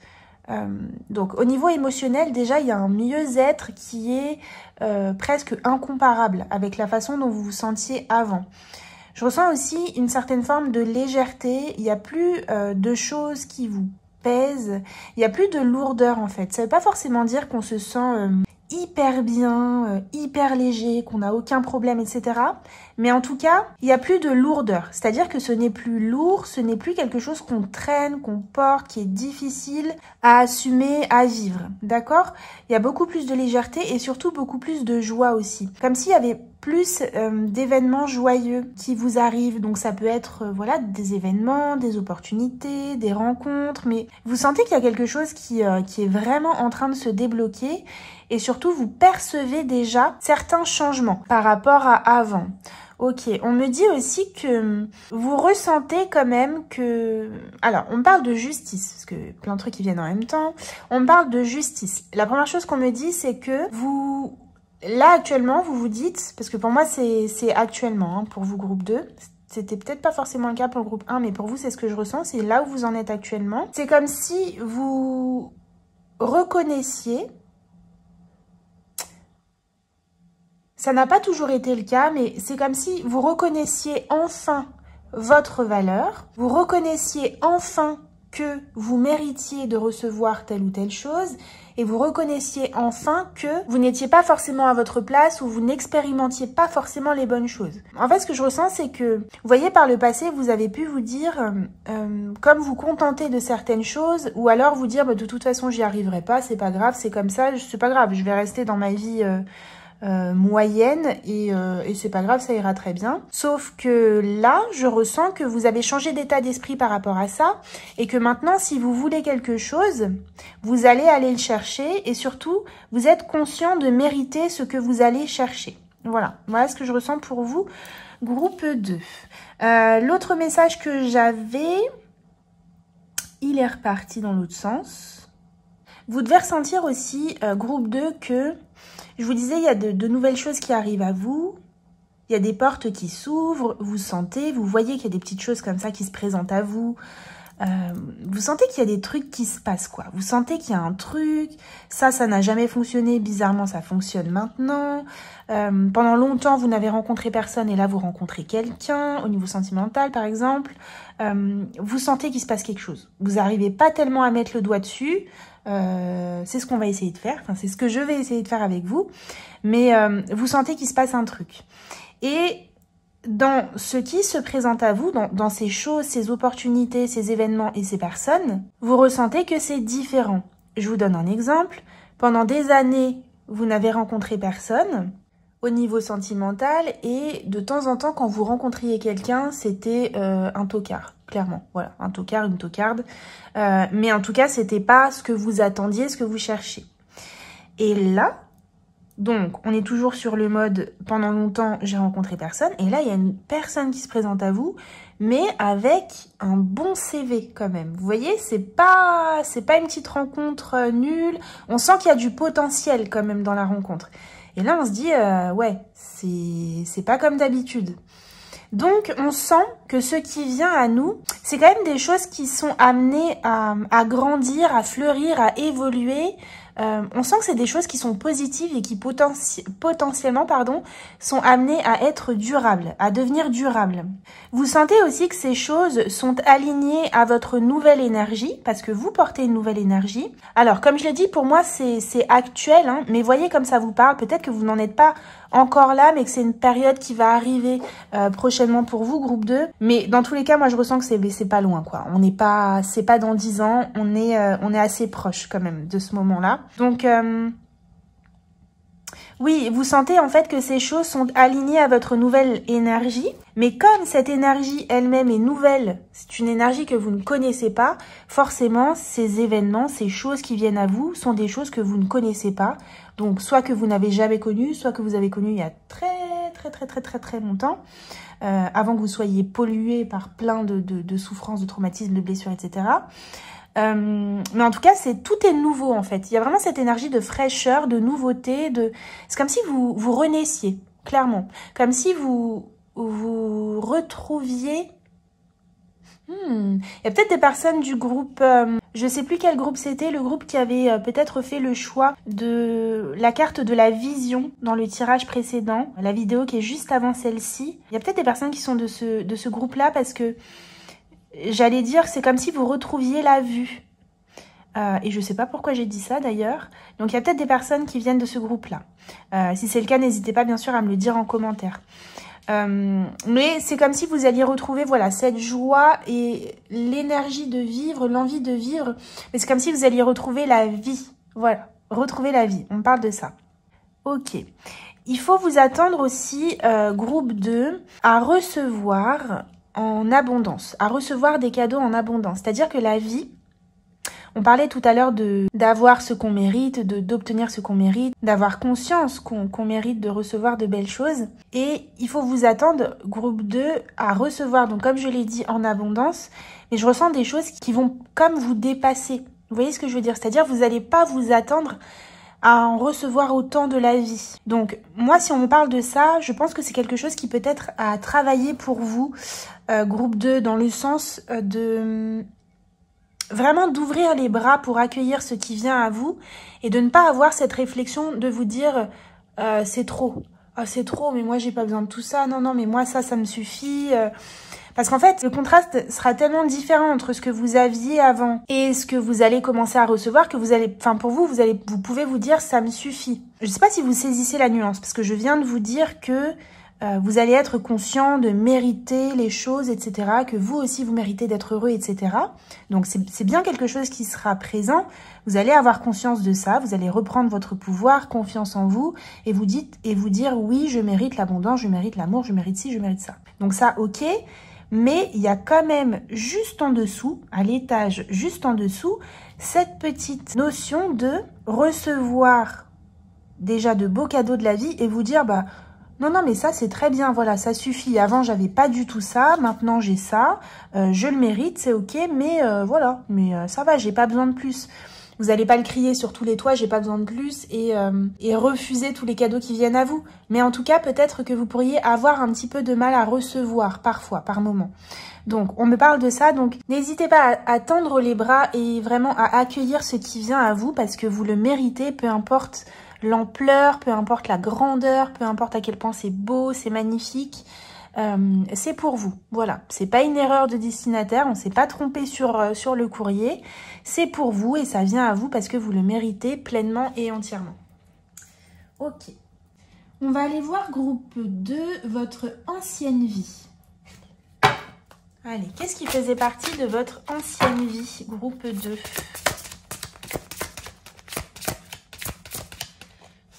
Donc au niveau émotionnel, déjà, il y a un mieux-être qui est presque incomparable avec la façon dont vous vous sentiez avant. Je ressens aussi une certaine forme de légèreté. Il n'y a plus de choses qui vous pèsent. Il n'y a plus de lourdeur en fait. Ça ne veut pas forcément dire qu'on se sent hyper bien, hyper léger, qu'on n'a aucun problème, etc. Mais en tout cas, il n'y a plus de lourdeur. C'est-à-dire que ce n'est plus lourd, ce n'est plus quelque chose qu'on traîne, qu'on porte, qui est difficile à assumer, à vivre. D'accord? Il y a beaucoup plus de légèreté et surtout beaucoup plus de joie aussi. Comme s'il y avait plus d'événements joyeux qui vous arrivent. Donc ça peut être voilà, des événements, des opportunités, des rencontres. Mais vous sentez qu'il y a quelque chose qui est vraiment en train de se débloquer. Et surtout, vous percevez déjà certains changements par rapport à avant. Ok, on me dit aussi que vous ressentez quand même que... Alors, on parle de justice, parce que plein de trucs qui viennent en même temps. On parle de justice. La première chose qu'on me dit, c'est que vous... Là, actuellement, vous vous dites... Parce que pour moi, c'est actuellement, hein, pour vous, groupe 2. C'était peut-être pas forcément le cas pour le groupe 1, mais pour vous, c'est ce que je ressens. C'est là où vous en êtes actuellement. C'est comme si vous reconnaissiez... Ça n'a pas toujours été le cas, mais c'est comme si vous reconnaissiez enfin votre valeur, vous reconnaissiez enfin que vous méritiez de recevoir telle ou telle chose, et vous reconnaissiez enfin que vous n'étiez pas forcément à votre place ou vous n'expérimentiez pas forcément les bonnes choses. En fait, ce que je ressens, c'est que, vous voyez, par le passé, vous avez pu vous dire, comme vous contenter de certaines choses, ou alors vous dire, bah, de toute façon, j'y arriverai pas, c'est pas grave, c'est comme ça, c'est pas grave, je vais rester dans ma vie... moyenne et c'est pas grave, ça ira très bien. Sauf que là, je ressens que vous avez changé d'état d'esprit par rapport à ça et que maintenant, si vous voulez quelque chose, vous allez aller le chercher et surtout, vous êtes conscient de mériter ce que vous allez chercher. Voilà, voilà ce que je ressens pour vous, groupe 2. L'autre message que j'avais... il est reparti dans l'autre sens. Vous devez ressentir aussi, groupe 2, que, je vous disais, il y a de nouvelles choses qui arrivent à vous. Il y a des portes qui s'ouvrent, vous sentez, vous voyez qu'il y a des petites choses comme ça qui se présentent à vous. Vous sentez qu'il y a des trucs qui se passent, quoi. Vous sentez qu'il y a un truc, ça n'a jamais fonctionné, bizarrement ça fonctionne maintenant. Pendant longtemps, vous n'avez rencontré personne et là vous rencontrez quelqu'un, au niveau sentimental par exemple. Vous sentez qu'il se passe quelque chose. Vous n'arrivez pas tellement à mettre le doigt dessus. C'est ce qu'on va essayer de faire, enfin c'est ce que je vais essayer de faire avec vous. Mais vous sentez qu'il se passe un truc. Et dans ce qui se présente à vous, dans ces choses, ces opportunités, ces événements et ces personnes, vous ressentez que c'est différent. Je vous donne un exemple. Pendant des années, vous n'avez rencontré personne au niveau sentimental et de temps en temps, quand vous rencontriez quelqu'un, c'était un tocard, clairement. Voilà, un tocard, une tocarde. Mais en tout cas, c'était pas ce que vous attendiez, ce que vous cherchiez. Et là, donc, on est toujours sur le mode « pendant longtemps, j'ai rencontré personne ». Et là, il y a une personne qui se présente à vous, mais avec un bon CV quand même. Vous voyez, c'est pas une petite rencontre nulle. On sent qu'il y a du potentiel quand même dans la rencontre. Et là, on se dit « ouais, c'est pas comme d'habitude ». Donc, on sent que ce qui vient à nous, c'est quand même des choses qui sont amenées à grandir, à fleurir, à évoluer. On sent que c'est des choses qui sont positives et qui potentiellement sont amenées à être durables, à devenir durables. Vous sentez aussi que ces choses sont alignées à votre nouvelle énergie, parce que vous portez une nouvelle énergie. Alors, comme je l'ai dit, pour moi, c'est actuel, hein, mais voyez comme ça vous parle. Peut-être que vous n'en êtes pas encore là, mais que c'est une période qui va arriver prochainement pour vous, groupe 2. Mais dans tous les cas, moi, je ressens que c'est pas loin, quoi. C'est pas dans 10 ans, on est assez proche quand même de ce moment-là. Donc, oui, vous sentez en fait que ces choses sont alignées à votre nouvelle énergie. Mais comme cette énergie elle-même est nouvelle, c'est une énergie que vous ne connaissez pas, forcément, ces événements, ces choses qui viennent à vous sont des choses que vous ne connaissez pas. Donc, soit que vous n'avez jamais connu, soit que vous avez connu il y a très longtemps, avant que vous soyez pollué par plein de souffrances, de traumatismes, de blessures, etc. Mais en tout cas, tout est nouveau en fait. Il y a vraiment cette énergie de fraîcheur, de nouveauté, c'est comme si vous renaissiez, clairement. Comme si vous retrouviez... Il y a peut-être des personnes du groupe, je sais plus quel groupe c'était, le groupe qui avait peut-être fait le choix de la carte de la vision dans le tirage précédent, la vidéo qui est juste avant celle-ci. Il y a peut-être des personnes qui sont de ce groupe-là parce que j'allais dire, c'est comme si vous retrouviez la vue. Et je sais pas pourquoi j'ai dit ça d'ailleurs. Donc il y a peut-être des personnes qui viennent de ce groupe-là. Si c'est le cas, n'hésitez pas bien sûr à me le dire en commentaire. Mais c'est comme si vous alliez retrouver voilà cette joie et l'énergie de vivre, l'envie de vivre. Mais c'est comme si vous alliez retrouver la vie. Voilà, retrouver la vie. On parle de ça. Ok. Il faut vous attendre aussi, groupe 2, à recevoir en abondance, à recevoir des cadeaux en abondance. C'est-à-dire que la vie, on parlait tout à l'heure d'avoir ce qu'on mérite, d'obtenir ce qu'on mérite, d'avoir conscience qu'on mérite de recevoir de belles choses. Et il faut vous attendre, groupe 2, à recevoir, donc comme je l'ai dit, en abondance. Mais je ressens des choses qui vont comme vous dépasser. Vous voyez ce que je veux dire? C'est-à-dire vous n'allez pas vous attendre à en recevoir autant de la vie. Donc, moi, si on me parle de ça, je pense que c'est quelque chose qui peut être à travailler pour vous, groupe 2, dans le sens de... vraiment d'ouvrir les bras pour accueillir ce qui vient à vous et de ne pas avoir cette réflexion de vous dire c'est trop. Ah, c'est trop, mais moi j'ai pas besoin de tout ça. Non, mais moi ça me suffit. Parce qu'en fait, le contraste sera tellement différent entre ce que vous aviez avant et ce que vous allez commencer à recevoir que vous allez, enfin pour vous, vous pouvez vous dire ça me suffit. Je sais pas si vous saisissez la nuance parce que je viens de vous dire que vous allez être conscient de mériter les choses, etc. Que vous aussi, vous méritez d'être heureux, etc. Donc, c'est bien quelque chose qui sera présent. Vous allez avoir conscience de ça. Vous allez reprendre votre pouvoir, confiance en vous. Et vous dire, oui, je mérite l'abondance, je mérite l'amour, je mérite ci, je mérite ça. Donc ça, ok. Mais il y a quand même juste en dessous, à l'étage juste en dessous, cette petite notion de recevoir déjà de beaux cadeaux de la vie et vous dire, bah, Non, non, mais ça, c'est très bien. Voilà, ça suffit. Avant, j'avais pas du tout ça. Maintenant, j'ai ça. Je le mérite, c'est ok. Mais voilà, mais ça va, j'ai pas besoin de plus. Vous n'allez pas le crier sur tous les toits, j'ai pas besoin de plus, et refuser tous les cadeaux qui viennent à vous. Mais en tout cas, peut-être que vous pourriez avoir un petit peu de mal à recevoir, parfois, par moment. Donc, on me parle de ça, donc n'hésitez pas à tendre les bras et vraiment à accueillir ce qui vient à vous, parce que vous le méritez, peu importe l'ampleur, peu importe la grandeur, peu importe à quel point c'est beau, c'est magnifique. C'est pour vous, voilà, c'est pas une erreur de destinataire, on s'est pas trompé sur le courrier, c'est pour vous et ça vient à vous parce que vous le méritez pleinement et entièrement. Ok, on va aller voir groupe 2, votre ancienne vie. Allez, qu'est-ce qui faisait partie de votre ancienne vie, groupe 2?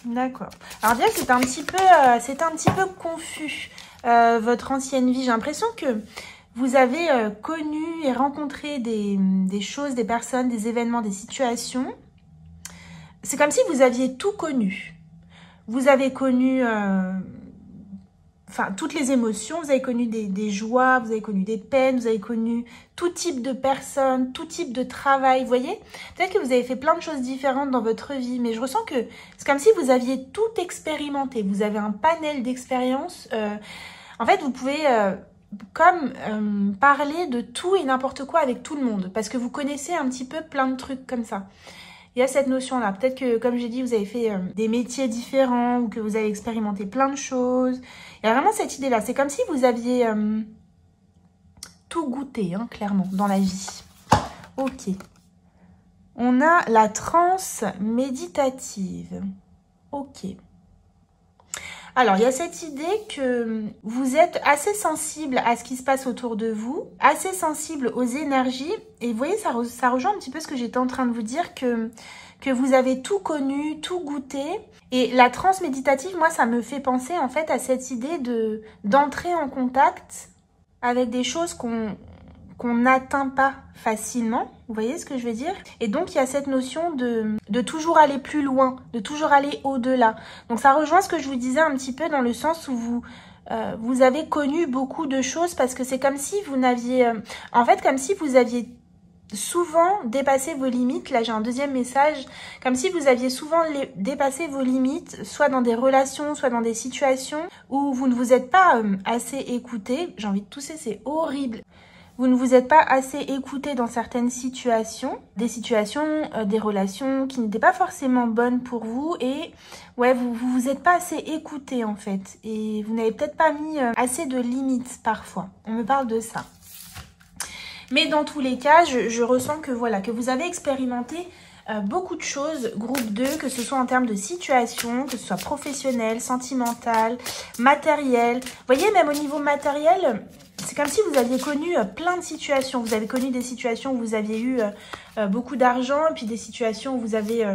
D'accord. Alors bien, c'est un petit peu confus. Votre ancienne vie, j'ai l'impression que vous avez connu et rencontré des choses, des personnes, des événements, des situations. C'est comme si vous aviez tout connu. Vous avez connu toutes les émotions, vous avez connu des joies, vous avez connu des peines, vous avez connu tout type de personnes, tout type de travail, vous voyez? Peut-être que vous avez fait plein de choses différentes dans votre vie, mais je ressens que c'est comme si vous aviez tout expérimenté. Vous avez un panel d'expériences. En fait, vous pouvez parler de tout et n'importe quoi avec tout le monde, parce que vous connaissez un petit peu plein de trucs comme ça. Il y a cette notion-là. Peut-être que, comme j'ai dit, vous avez fait des métiers différents ou que vous avez expérimenté plein de choses. Il y a vraiment cette idée-là. C'est comme si vous aviez tout goûté, hein, clairement, dans la vie. Ok. On a la transe méditative. Ok. Alors, il y a cette idée que vous êtes assez sensible à ce qui se passe autour de vous, assez sensible aux énergies. Et vous voyez, ça rejoint un petit peu ce que j'étais en train de vous dire, que vous avez tout connu, tout goûté. Et la transe méditative, moi, ça me fait penser en fait à cette idée d'entrer en contact avec des choses qu'on n'atteint pas facilement, vous voyez ce que je veux dire? Et donc, il y a cette notion de toujours aller plus loin, de toujours aller au-delà. Donc, ça rejoint ce que je vous disais un petit peu dans le sens où vous avez connu beaucoup de choses parce que c'est comme si vous n'aviez... en fait, comme si vous aviez souvent dépassé vos limites. Là, j'ai un deuxième message. Comme si vous aviez souvent dépassé vos limites, soit dans des relations, soit dans des situations où vous ne vous êtes pas assez écouté. J'ai envie de tousser, c'est horrible. Vous ne vous êtes pas assez écouté dans certaines situations, des relations qui n'étaient pas forcément bonnes pour vous et ouais, vous êtes pas assez écouté en fait et vous n'avez peut-être pas mis assez de limites parfois. On me parle de ça. Mais dans tous les cas, je ressens que voilà, que vous avez expérimenté beaucoup de choses, groupe 2, que ce soit en termes de situation, que ce soit professionnel, sentimental, matériel. Vous voyez, même au niveau matériel, c'est comme si vous aviez connu plein de situations. Vous avez connu des situations où vous aviez eu beaucoup d'argent et puis des situations où vous avez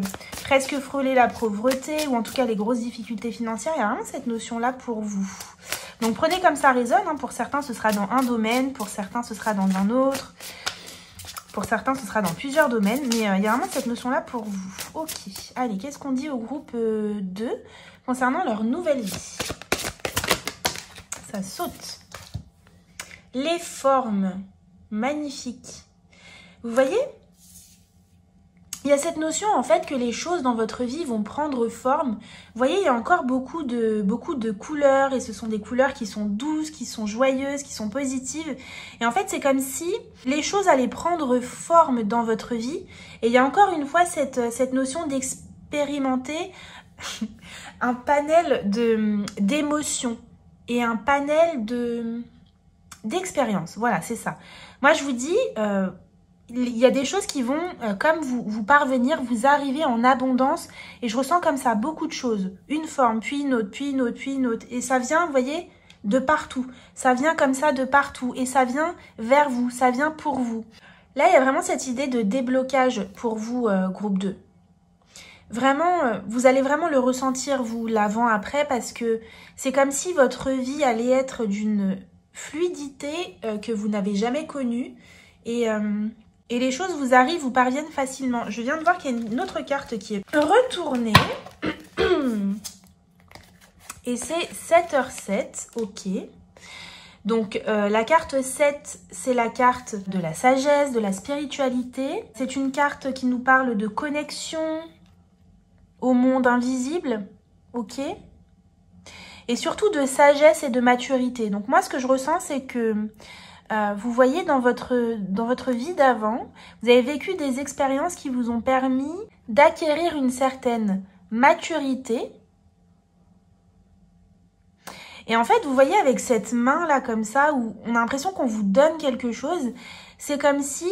presque frôlé la pauvreté ou en tout cas les grosses difficultés financières. Il y a vraiment cette notion-là pour vous. Donc prenez comme ça résonne. Hein. Pour certains, ce sera dans un domaine. Pour certains, ce sera dans un autre. Pour certains, ce sera dans plusieurs domaines. Mais il y a vraiment cette notion-là pour vous. Ok. Allez, qu'est-ce qu'on dit au groupe 2 concernant leur nouvelle vie? Ça saute. Les formes. Magnifiques. Vous voyez? Il y a cette notion en fait que les choses dans votre vie vont prendre forme. Vous voyez, il y a encore beaucoup de couleurs et ce sont des couleurs qui sont douces, qui sont joyeuses, qui sont positives. Et en fait, c'est comme si les choses allaient prendre forme dans votre vie. Et il y a encore une fois cette notion d'expérimenter un panel d'émotions et un panel d'expériences. Voilà, c'est ça. Moi, je vous dis... il y a des choses qui vont, comme vous parvenir, vous arriver en abondance. Et je ressens comme ça beaucoup de choses. Une forme, puis une autre, puis une autre, puis une autre. Et ça vient, vous voyez, de partout. Ça vient comme ça de partout. Et ça vient vers vous, ça vient pour vous. Là, il y a vraiment cette idée de déblocage pour vous, groupe 2. Vraiment, vous allez vraiment le ressentir, vous, l'avant-après, parce que c'est comme si votre vie allait être d'une fluidité que vous n'avez jamais connue. Et les choses vous arrivent, vous parviennent facilement. Je viens de voir qu'il y a une autre carte qui est retournée. Et c'est 7h07, ok. Donc la carte 7, c'est la carte de la sagesse, de la spiritualité. C'est une carte qui nous parle de connexion au monde invisible, ok. Et surtout de sagesse et de maturité. Donc moi, ce que je ressens, c'est que vous voyez dans votre vie d'avant, vous avez vécu des expériences qui vous ont permis d'acquérir une certaine maturité. Et en fait, vous voyez avec cette main-là comme ça, où on a l'impression qu'on vous donne quelque chose, c'est comme si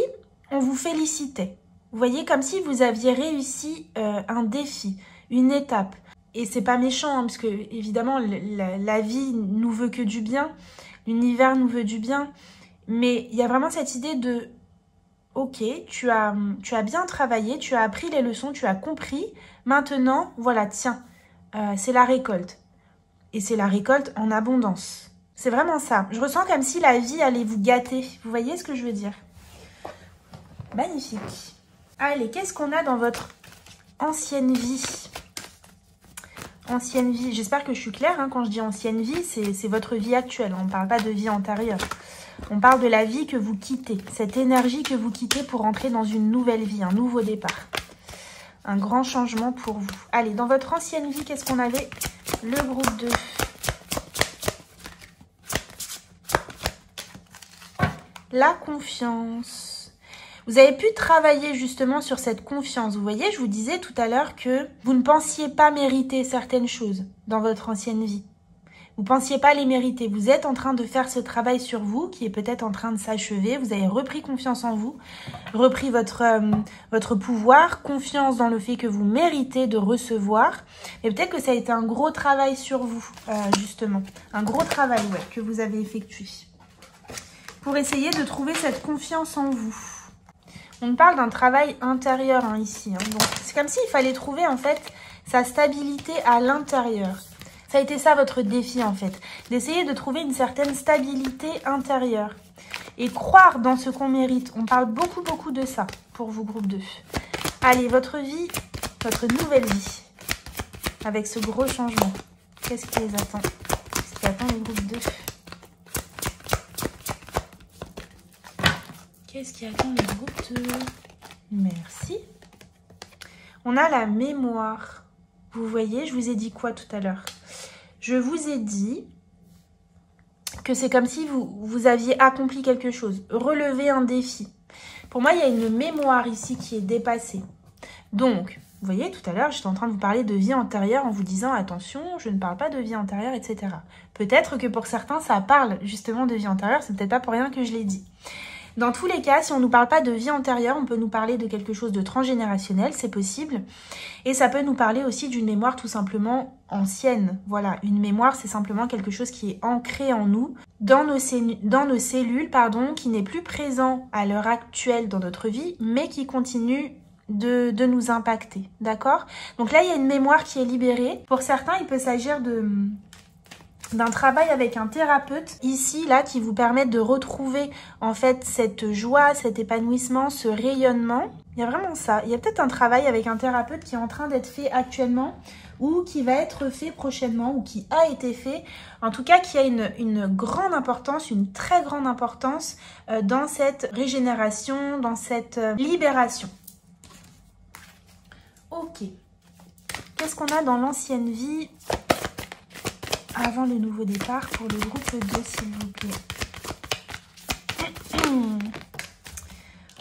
on vous félicitait. Vous voyez, comme si vous aviez réussi un défi, une étape. Et c'est pas méchant, hein, parce que évidemment, la vie nous veut que du bien, l'univers nous veut du bien. Mais il y a vraiment cette idée de, ok, tu as bien travaillé, tu as appris les leçons, tu as compris. Maintenant, voilà, tiens, c'est la récolte. Et c'est la récolte en abondance. C'est vraiment ça. Je ressens comme si la vie allait vous gâter. Vous voyez ce que je veux dire? Magnifique. Allez, qu'est-ce qu'on a dans votre ancienne vie? Ancienne vie. J'espère que je suis claire, hein, quand je dis ancienne vie, c'est votre vie actuelle. On ne parle pas de vie antérieure. On parle de la vie que vous quittez. Cette énergie que vous quittez pour entrer dans une nouvelle vie, un nouveau départ. Un grand changement pour vous. Allez, dans votre ancienne vie, qu'est-ce qu'on avait? Le groupe 2. La confiance. Vous avez pu travailler justement sur cette confiance. Vous voyez, je vous disais tout à l'heure que vous ne pensiez pas mériter certaines choses dans votre ancienne vie. Vous ne pensiez pas les mériter. Vous êtes en train de faire ce travail sur vous qui est peut-être en train de s'achever. Vous avez repris confiance en vous, repris votre pouvoir, confiance dans le fait que vous méritez de recevoir. Et peut-être que ça a été un gros travail sur vous, justement. Un gros travail, ouais, que vous avez effectué. Pour essayer de trouver cette confiance en vous. On parle d'un travail intérieur, hein, ici. Hein. Donc, c'est comme s'il fallait trouver, en fait, sa stabilité à l'intérieur. Ça a été ça votre défi en fait, d'essayer de trouver une certaine stabilité intérieure et croire dans ce qu'on mérite. On parle beaucoup de ça pour vous groupe 2. Allez, votre vie, votre nouvelle vie, avec ce gros changement. Qu'est-ce qui les attend? Qu'est-ce qui attend le groupe 2? Qu'est-ce qui attend le groupe 2? Merci. On a la mémoire. Vous voyez, je vous ai dit quoi tout à l'heure? Je vous ai dit que c'est comme si vous aviez accompli quelque chose, relevé un défi. Pour moi, il y a une mémoire ici qui est dépassée. Donc, vous voyez, tout à l'heure, j'étais en train de vous parler de vie antérieure en vous disant, attention, je ne parle pas de vie antérieure, etc. Peut-être que pour certains, ça parle justement de vie antérieure, c'est peut-être pas pour rien que je l'ai dit. Dans tous les cas, si on ne nous parle pas de vie antérieure, on peut nous parler de quelque chose de transgénérationnel, c'est possible. Et ça peut nous parler aussi d'une mémoire tout simplement ancienne. Voilà, une mémoire, c'est simplement quelque chose qui est ancré en nous, dans nos cellules, qui n'est plus présent à l'heure actuelle dans notre vie, mais qui continue de nous impacter, d'accord? Donc là, il y a une mémoire qui est libérée. Pour certains, il peut s'agir d'un travail avec un thérapeute ici, là, qui vous permet de retrouver en fait cette joie, cet épanouissement, ce rayonnement. Il y a vraiment ça. Il y a peut-être un travail avec un thérapeute qui est en train d'être fait actuellement ou qui va être fait prochainement ou qui a été fait. En tout cas, qui a une grande importance, une très grande importance dans cette régénération, dans cette libération. Ok. Qu'est-ce qu'on a dans l'ancienne vie avant le nouveau départ pour le groupe 2, s'il vous plaît?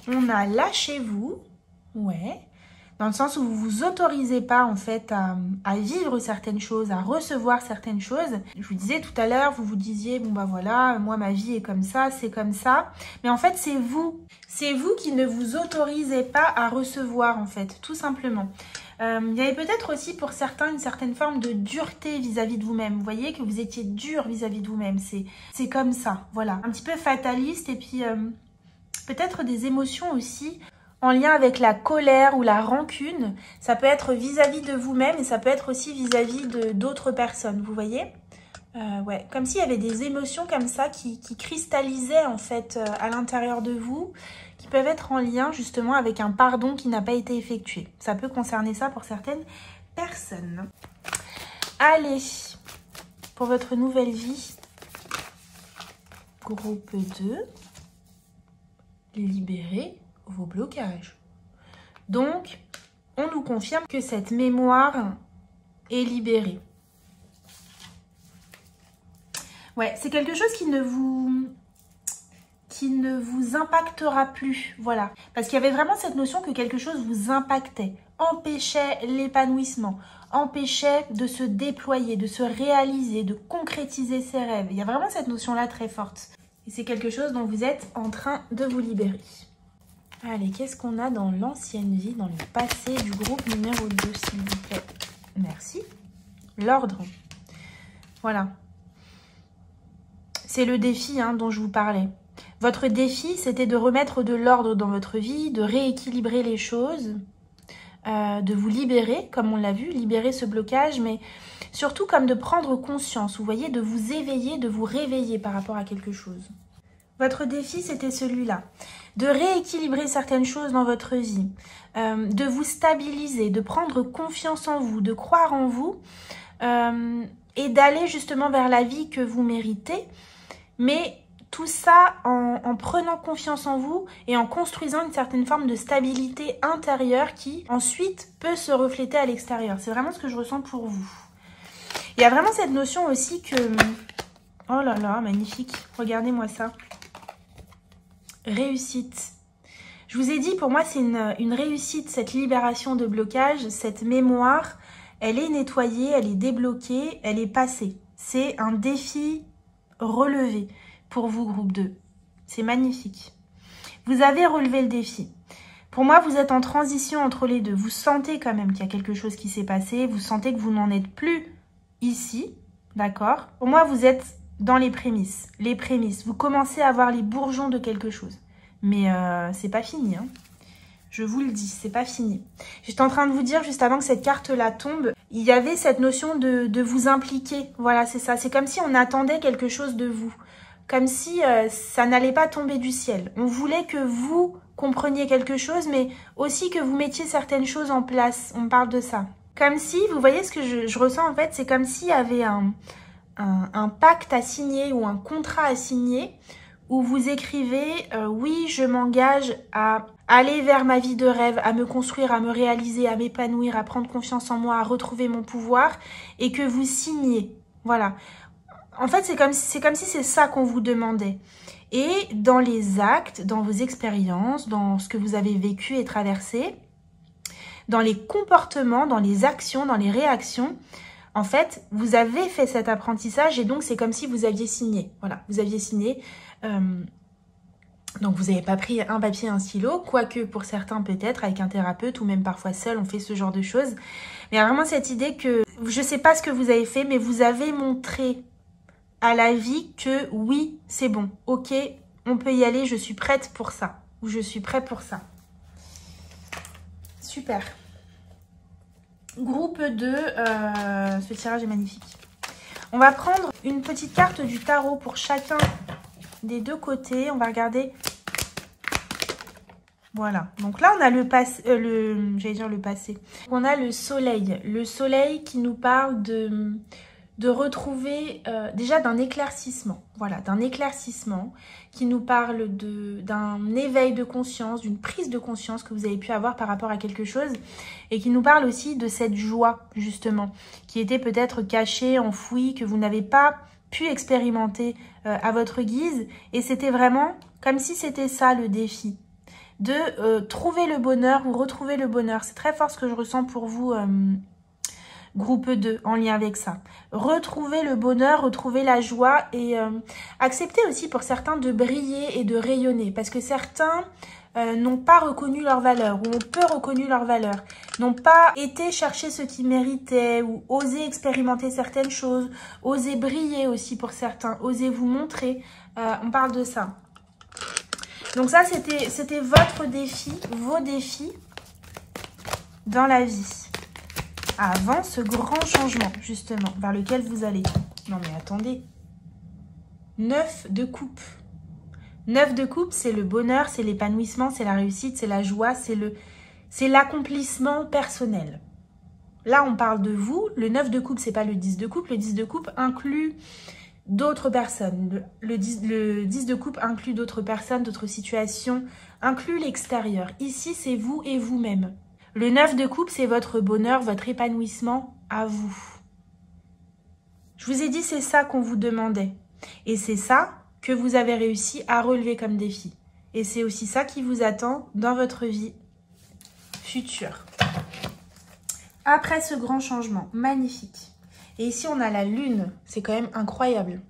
On a lâchez-vous, ouais, dans le sens où vous vous autorisez pas en fait à vivre certaines choses, à recevoir certaines choses. Je vous disais tout à l'heure, vous vous disiez, bon bah voilà, moi ma vie est comme ça, c'est comme ça. Mais en fait, c'est vous qui ne vous autorisez pas à recevoir en fait, tout simplement. Il y avait peut-être aussi pour certains une certaine forme de dureté vis-à-vis de vous-même. Vous voyez que vous étiez dur vis-à-vis de vous-même. C'est comme ça, voilà. Un petit peu fataliste et puis peut-être des émotions aussi en lien avec la colère ou la rancune. Ça peut être vis-à-vis de vous-même et ça peut être aussi vis-à-vis d'autres personnes, vous voyez? Ouais, comme s'il y avait des émotions comme ça qui cristallisaient en fait à l'intérieur de vous, qui peuvent être en lien justement avec un pardon qui n'a pas été effectué. Ça peut concerner ça pour certaines personnes. Allez, pour votre nouvelle vie. Groupe 2, libérez vos blocages. Donc, on nous confirme que cette mémoire est libérée. Ouais, c'est quelque chose qui ne vous impactera plus, voilà. Parce qu'il y avait vraiment cette notion que quelque chose vous impactait, empêchait l'épanouissement, empêchait de se déployer, de se réaliser, de concrétiser ses rêves. Il y a vraiment cette notion-là très forte. Et c'est quelque chose dont vous êtes en train de vous libérer. Allez, qu'est-ce qu'on a dans l'ancienne vie, dans le passé du groupe numéro 2, s'il vous plaît? Merci. L'ordre. Voilà. C'est le défi dont je vous parlais. Votre défi, c'était de remettre de l'ordre dans votre vie, de rééquilibrer les choses, de vous libérer, comme on l'a vu, libérer ce blocage, mais surtout comme de prendre conscience, vous voyez, de vous éveiller, de vous réveiller par rapport à quelque chose. Votre défi, c'était celui-là, de rééquilibrer certaines choses dans votre vie, de vous stabiliser, de prendre confiance en vous, de croire en vous et d'aller justement vers la vie que vous méritez, mais tout ça en prenant confiance en vous et en construisant une certaine forme de stabilité intérieure qui ensuite peut se refléter à l'extérieur. C'est vraiment ce que je ressens pour vous. Il y a vraiment cette notion aussi que... Oh là là, magnifique. Regardez-moi ça. Réussite. Je vous ai dit, pour moi, c'est une réussite, cette libération de blocage, cette mémoire. Elle est nettoyée, elle est débloquée, elle est passée. C'est un défi relevé pour vous, groupe 2. C'est magnifique. Vous avez relevé le défi. Pour moi, vous êtes en transition entre les deux. Vous sentez quand même qu'il y a quelque chose qui s'est passé. Vous sentez que vous n'en êtes plus ici. D'accord? Pour moi, vous êtes dans les prémices. Les prémices. Vous commencez à avoir les bourgeons de quelque chose. Mais c'est pas fini. Je vous le dis, c'est pas fini. J'étais en train de vous dire, juste avant que cette carte-là tombe, il y avait cette notion de vous impliquer. Voilà, c'est ça. C'est comme si on attendait quelque chose de vous. Comme si ça n'allait pas tomber du ciel. On voulait que vous compreniez quelque chose, mais aussi que vous mettiez certaines choses en place. On parle de ça. Comme si, vous voyez ce que je ressens en fait, c'est comme s'il y avait un pacte à signer ou un contrat à signer où vous écrivez oui, je m'engage à aller vers ma vie de rêve, à me construire, à me réaliser, à m'épanouir, à prendre confiance en moi, à retrouver mon pouvoir, et que vous signez. Voilà. En fait, c'est comme si c'est ça qu'on vous demandait. Et dans les actes, dans vos expériences, dans ce que vous avez vécu et traversé, dans les comportements, dans les actions, dans les réactions, en fait, vous avez fait cet apprentissage et donc c'est comme si vous aviez signé. Voilà, vous aviez signé. Donc vous n'avez pas pris un papier et un stylo, quoique pour certains peut-être avec un thérapeute ou même parfois seul, on fait ce genre de choses. Mais il y a vraiment cette idée que, je ne sais pas ce que vous avez fait, mais vous avez montré à la vie que oui, c'est bon, ok, on peut y aller, je suis prête pour ça. Ou je suis prêt pour ça. Super. Groupe 2, ce tirage est magnifique. On va prendre une petite carte du tarot pour chacun des deux côtés. On va regarder. Voilà. Donc là, on a le passé, j'allais dire le passé. On a le soleil. Le soleil qui nous parle de retrouver, déjà d'un éclaircissement. Voilà, d'un éclaircissement qui nous parle d'un éveil de conscience, d'une prise de conscience que vous avez pu avoir par rapport à quelque chose et qui nous parle aussi de cette joie, justement, qui était peut-être cachée, enfouie, que vous n'avez pas pu expérimenter à votre guise. Et c'était vraiment comme si c'était ça le défi, de trouver le bonheur ou retrouver le bonheur. C'est très fort ce que je ressens pour vous, groupe 2, en lien avec ça. Retrouver le bonheur, retrouver la joie et accepter aussi pour certains de briller et de rayonner. Parce que certains n'ont pas reconnu leur valeur ou ont peu reconnu leur valeur. N'ont pas été chercher ce qu'ils méritaient ou osé expérimenter certaines choses. Oser briller aussi pour certains. Oser vous montrer. On parle de ça. Donc ça, c'était votre défi, vos défis dans la vie. Avant ce grand changement, justement, vers lequel vous allez. Non mais attendez. 9 de coupe. 9 de coupe, c'est le bonheur, c'est l'épanouissement, c'est la réussite, c'est la joie, c'est l'accomplissement personnel. là, on parle de vous. Le 9 de coupe, c'est pas le 10 de coupe. Le 10 de coupe inclut d'autres personnes. Le 10 de coupe inclut d'autres personnes, d'autres situations, inclut l'extérieur. Ici, c'est vous et vous-même. Le 9 de coupe, c'est votre bonheur, votre épanouissement à vous. Je vous ai dit, c'est ça qu'on vous demandait. Et c'est ça que vous avez réussi à relever comme défi. Et c'est aussi ça qui vous attend dans votre vie future. Après ce grand changement, magnifique. Et ici, on a la lune. C'est quand même incroyable.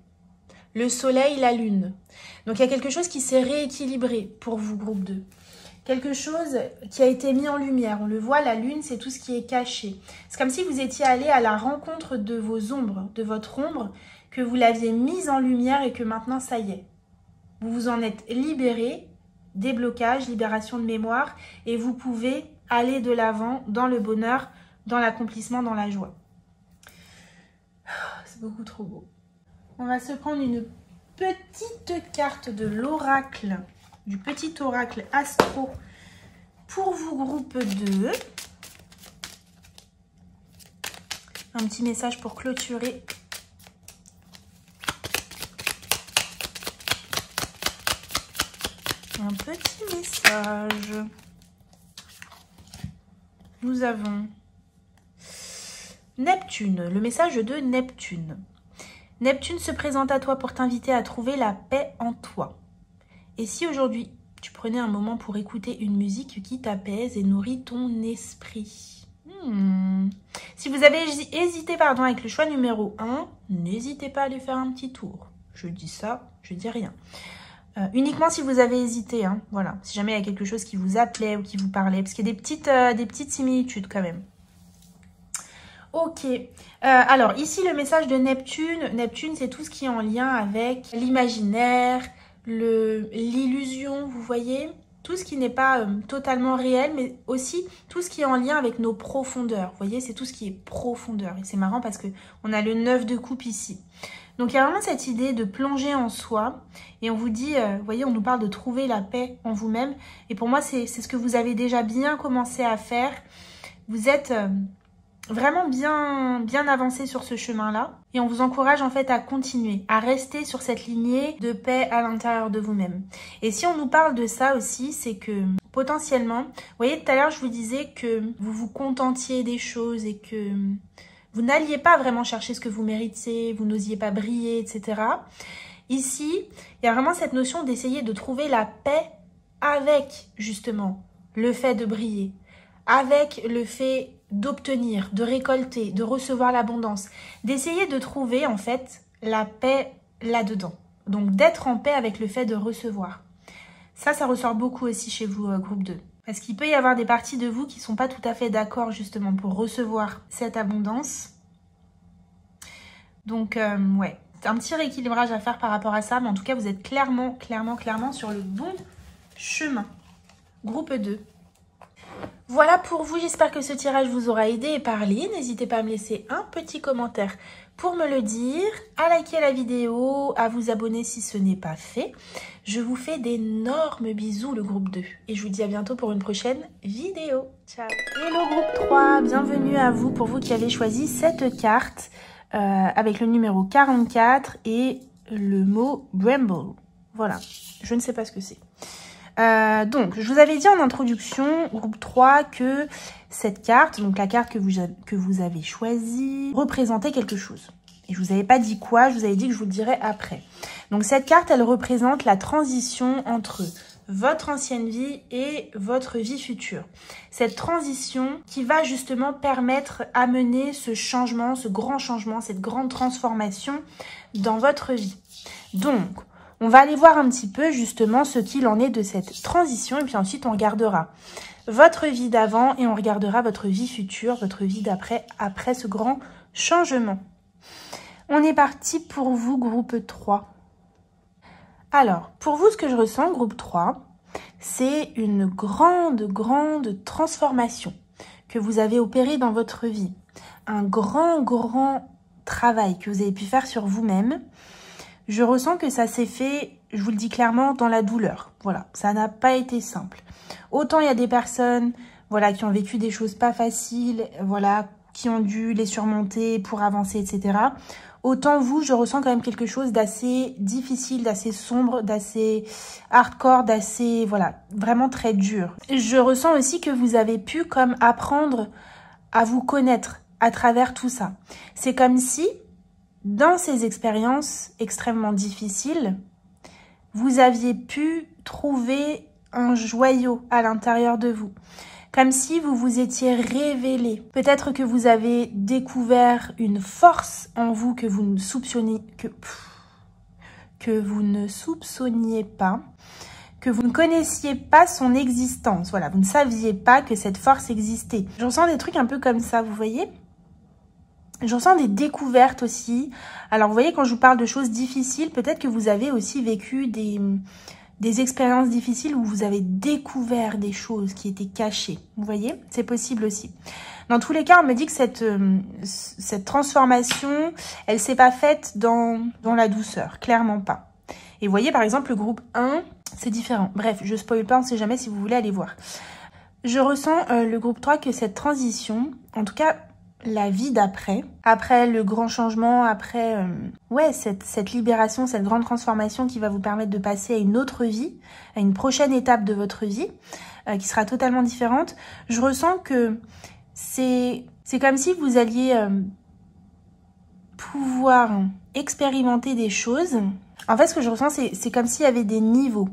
Le soleil, la lune. Donc, il y a quelque chose qui s'est rééquilibré pour vous, groupe 2. Quelque chose qui a été mis en lumière. On le voit, la lune, c'est tout ce qui est caché. C'est comme si vous étiez allé à la rencontre de vos ombres, de votre ombre, que vous l'aviez mise en lumière et que maintenant, ça y est. Vous vous en êtes libéré, déblocage, libération de mémoire, et vous pouvez aller de l'avant dans le bonheur, dans l'accomplissement, dans la joie. C'est beaucoup trop beau. On va se prendre une petite carte de l'oracle, du petit oracle astro pour vous, groupe 2. Un petit message pour clôturer. Un petit message. Nous avons Neptune, le message de Neptune. Neptune se présente à toi pour t'inviter à trouver la paix en toi. Et si aujourd'hui, tu prenais un moment pour écouter une musique qui t'apaise et nourrit ton esprit. Si vous avez hésité avec le choix numéro 1, n'hésitez pas à aller faire un petit tour. Je dis ça, je dis rien. Uniquement si vous avez hésité, hein, voilà. Si jamais il y a quelque chose qui vous appelait ou qui vous parlait, parce qu'il y a des petites similitudes quand même. Ok, alors ici le message de Neptune. Neptune, c'est tout ce qui est en lien avec l'imaginaire, l'illusion, vous voyez. Tout ce qui n'est pas totalement réel, mais aussi tout ce qui est en lien avec nos profondeurs. Vous voyez, c'est tout ce qui est profondeur. Et c'est marrant parce qu'on a le 9 de coupe ici. Donc, il y a vraiment cette idée de plonger en soi. Et on vous dit, vous voyez, on nous parle de trouver la paix en vous-même. Et pour moi, c'est ce que vous avez déjà bien commencé à faire. Vous êtes vraiment bien avancé sur ce chemin-là. Et on vous encourage en fait à continuer, à rester sur cette lignée de paix à l'intérieur de vous-même. Et si on nous parle de ça aussi, c'est que potentiellement, vous voyez, tout à l'heure, je vous disais que vous vous contentiez des choses et que vous n'alliez pas vraiment chercher ce que vous méritez, vous n'osiez pas briller, etc. Ici, il y a vraiment cette notion d'essayer de trouver la paix avec, justement, le fait de briller, avec le fait d'obtenir, de récolter, de recevoir l'abondance, d'essayer de trouver, en fait, la paix là-dedans. Donc, d'être en paix avec le fait de recevoir. Ça ressort beaucoup aussi chez vous, groupe 2. Parce qu'il peut y avoir des parties de vous qui ne sont pas tout à fait d'accord justement pour recevoir cette abondance. Donc, ouais, c'est un petit rééquilibrage à faire par rapport à ça. Mais en tout cas, vous êtes clairement sur le bon chemin. Groupe 2. Voilà pour vous. J'espère que ce tirage vous aura aidé et parlé. N'hésitez pas à me laisser un petit commentaire pour me le dire, à liker la vidéo, à vous abonner si ce n'est pas fait. Je vous fais d'énormes bisous, le groupe 2. Et je vous dis à bientôt pour une prochaine vidéo. Ciao. Hello groupe 3, bienvenue à vous pour vous qui avez choisi cette carte avec le numéro 44 et le mot Bramble. Voilà, je ne sais pas ce que c'est. Donc, je vous avais dit en introduction, groupe 3, que cette carte, donc la carte que vous avez choisie, représentait quelque chose. Et je vous avais pas dit quoi, je vous avais dit que je vous le dirais après. Donc, cette carte, elle représente la transition entre votre ancienne vie et votre vie future. Cette transition qui va justement permettre d'amener ce changement, ce grand changement, cette grande transformation dans votre vie. Donc, on va aller voir un petit peu justement ce qu'il en est de cette transition et puis ensuite on regardera votre vie d'avant et on regardera votre vie future, votre vie d'après, après ce grand changement. On est parti pour vous, groupe 3. Alors, pour vous, ce que je ressens, groupe 3, c'est une grande transformation que vous avez opérée dans votre vie. Un grand travail que vous avez pu faire sur vous-même. Je ressens que ça s'est fait, je vous le dis clairement, dans la douleur. Voilà, ça n'a pas été simple. Autant il y a des personnes, voilà, qui ont vécu des choses pas faciles, voilà, qui ont dû les surmonter pour avancer, etc. Autant vous, je ressens quand même quelque chose d'assez difficile, d'assez sombre, d'assez hardcore, d'assez, voilà, vraiment très dur. Je ressens aussi que vous avez pu comme apprendre à vous connaître à travers tout ça. C'est comme si, dans ces expériences extrêmement difficiles, vous aviez pu trouver un joyau à l'intérieur de vous. Comme si vous vous étiez révélé. Peut-être que vous avez découvert une force en vous que vous ne soupçonniez, que vous ne soupçonniez pas, que vous ne connaissiez pas son existence. Voilà, vous ne saviez pas que cette force existait. Je ressens des trucs un peu comme ça, vous voyez ? Je ressens des découvertes aussi. Alors, vous voyez, quand je vous parle de choses difficiles, peut-être que vous avez aussi vécu des expériences difficiles où vous avez découvert des choses qui étaient cachées. Vous voyez, c'est possible aussi. Dans tous les cas, on me dit que cette transformation, elle s'est pas faite dans la douceur, clairement pas. Et vous voyez, par exemple, le groupe 1, c'est différent. Bref, je spoil pas, on sait jamais si vous voulez aller voir. Je ressens le groupe 3 que cette transition, en tout cas la vie d'après, après le grand changement, après cette libération, cette grande transformation qui va vous permettre de passer à une autre vie, à une prochaine étape de votre vie, qui sera totalement différente. Je ressens que c'est comme si vous alliez pouvoir expérimenter des choses. En fait, ce que je ressens, c'est comme s'il y avait des niveaux.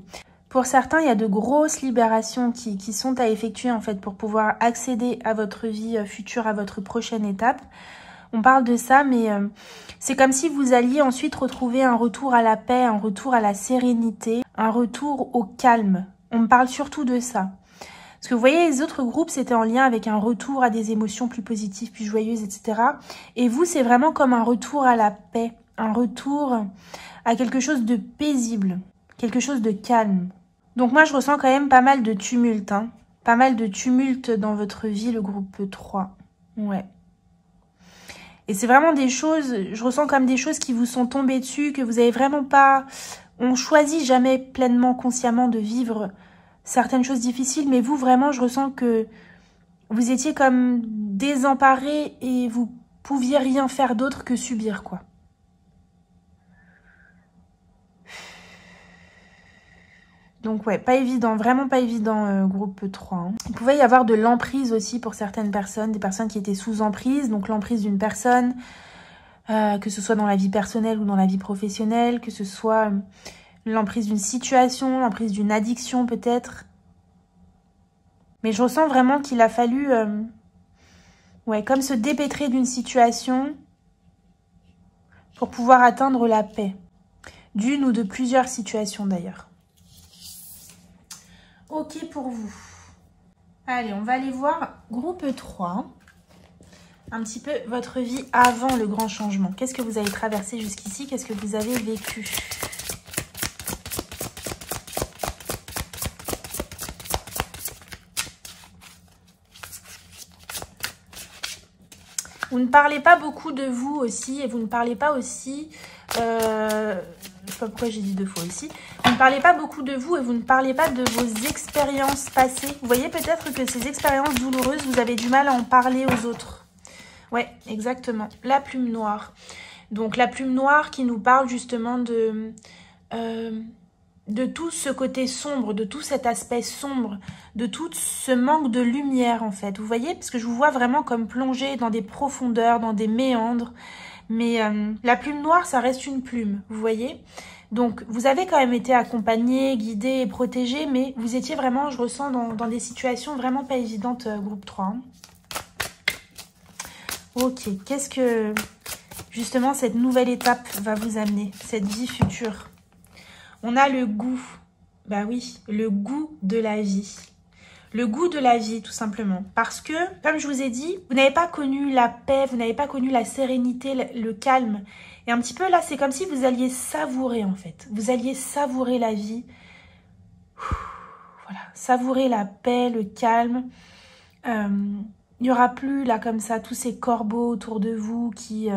Pour certains, il y a de grosses libérations qui sont à effectuer en fait pour pouvoir accéder à votre vie future, à votre prochaine étape. On parle de ça, mais c'est comme si vous alliez ensuite retrouver un retour à la paix, un retour à la sérénité, un retour au calme. On me parle surtout de ça. Parce que vous voyez, les autres groupes, c'était en lien avec un retour à des émotions plus positives, plus joyeuses, etc. Et vous, c'est vraiment comme un retour à la paix, un retour à quelque chose de paisible, quelque chose de calme. Donc moi, je ressens quand même pas mal de tumulte, hein. Pas mal de tumulte dans votre vie, le groupe 3. Ouais. Et c'est vraiment des choses, je ressens comme des choses qui vous sont tombées dessus, que vous avez vraiment pas... On choisit jamais pleinement, consciemment de vivre certaines choses difficiles, mais vous, vraiment, je ressens que vous étiez comme désemparés et vous pouviez rien faire d'autre que subir, quoi. Donc ouais, pas évident, vraiment pas évident, groupe 3. Hein. Il pouvait y avoir de l'emprise aussi pour certaines personnes, des personnes qui étaient sous emprise, donc l'emprise d'une personne, que ce soit dans la vie personnelle ou dans la vie professionnelle, que ce soit l'emprise d'une situation, l'emprise d'une addiction peut-être. Mais je ressens vraiment qu'il a fallu, ouais, comme se dépêtrer d'une situation pour pouvoir atteindre la paix. D'une ou de plusieurs situations d'ailleurs. Ok pour vous. Allez, on va aller voir groupe 3. Un petit peu votre vie avant le grand changement. Qu'est-ce que vous avez traversé jusqu'ici? Qu'est-ce que vous avez vécu? Vous ne parlez pas beaucoup de vous aussi et vous ne parlez pas aussi... je sais pas pourquoi j'ai dit 2 fois aussi. Vous ne parlez pas beaucoup de vous et vous ne parlez pas de vos expériences passées. Vous voyez peut-être que ces expériences douloureuses, vous avez du mal à en parler aux autres. Ouais, exactement. La plume noire. Donc la plume noire qui nous parle justement de tout ce côté sombre, de tout cet aspect sombre, de tout ce manque de lumière en fait. Vous voyez? Parce que je vous vois vraiment comme plongée dans des profondeurs, dans des méandres. Mais la plume noire, ça reste une plume, vous voyez? Donc, vous avez quand même été accompagné, guidé et protégé, mais vous étiez vraiment, je ressens, dans des situations vraiment pas évidentes, groupe 3. Hein. Ok, qu'est-ce que, justement, cette nouvelle étape va vous amener, cette vie future? On a le goût, bah oui, le goût de la vie. Le goût de la vie, tout simplement. Parce que, comme je vous ai dit, vous n'avez pas connu la paix, vous n'avez pas connu la sérénité, le calme. Et un petit peu là, c'est comme si vous alliez savourer, en fait. Vous alliez savourer la vie. Voilà, savourer la paix, le calme. Il n'y aura plus là comme ça tous ces corbeaux autour de vous qui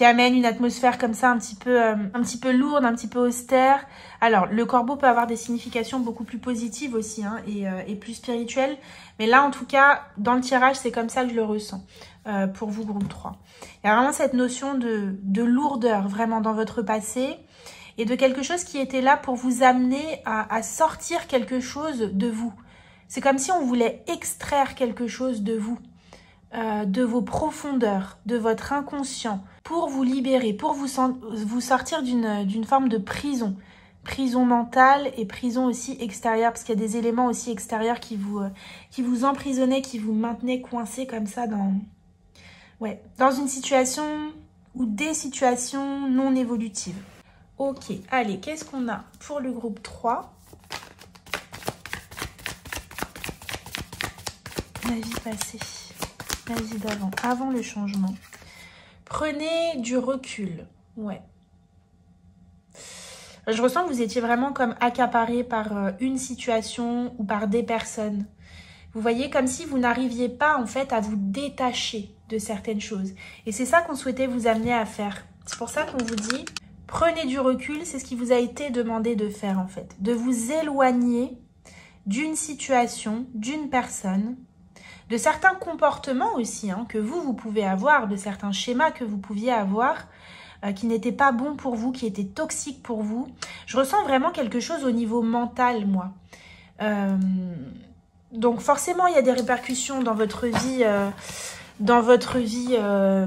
amènent une atmosphère comme ça un petit peu lourde, un petit peu austère. Alors le corbeau peut avoir des significations beaucoup plus positives aussi hein, et plus spirituelles. Mais là en tout cas dans le tirage c'est comme ça que je le ressens pour vous groupe 3. Il y a vraiment cette notion de lourdeur vraiment dans votre passé et de quelque chose qui était là pour vous amener à sortir quelque chose de vous. C'est comme si on voulait extraire quelque chose de vous. De vos profondeurs, de votre inconscient, pour vous libérer, pour vous sortir d'une forme de prison. Prison mentale et prison aussi extérieure, parce qu'il y a des éléments aussi extérieurs qui vous emprisonnaient, qui vous maintenaient coincés comme ça dans une situation ou des situations non évolutives. Ok, allez, qu'est-ce qu'on a pour le groupe 3 ? La vie passée. La vie d'avant, avant le changement. Prenez du recul. Ouais. Je ressens que vous étiez vraiment comme accaparé par une situation ou par des personnes. Vous voyez, comme si vous n'arriviez pas en fait à vous détacher de certaines choses. Et c'est ça qu'on souhaitait vous amener à faire. C'est pour ça qu'on vous dit, prenez du recul, c'est ce qui vous a été demandé de faire en fait. De vous éloigner d'une situation, d'une personne, de certains comportements aussi hein, que vous pouvez avoir, de certains schémas que vous pouviez avoir qui n'étaient pas bons pour vous, qui étaient toxiques pour vous. Je ressens vraiment quelque chose au niveau mental, moi. Donc forcément, il y a des répercussions dans votre vie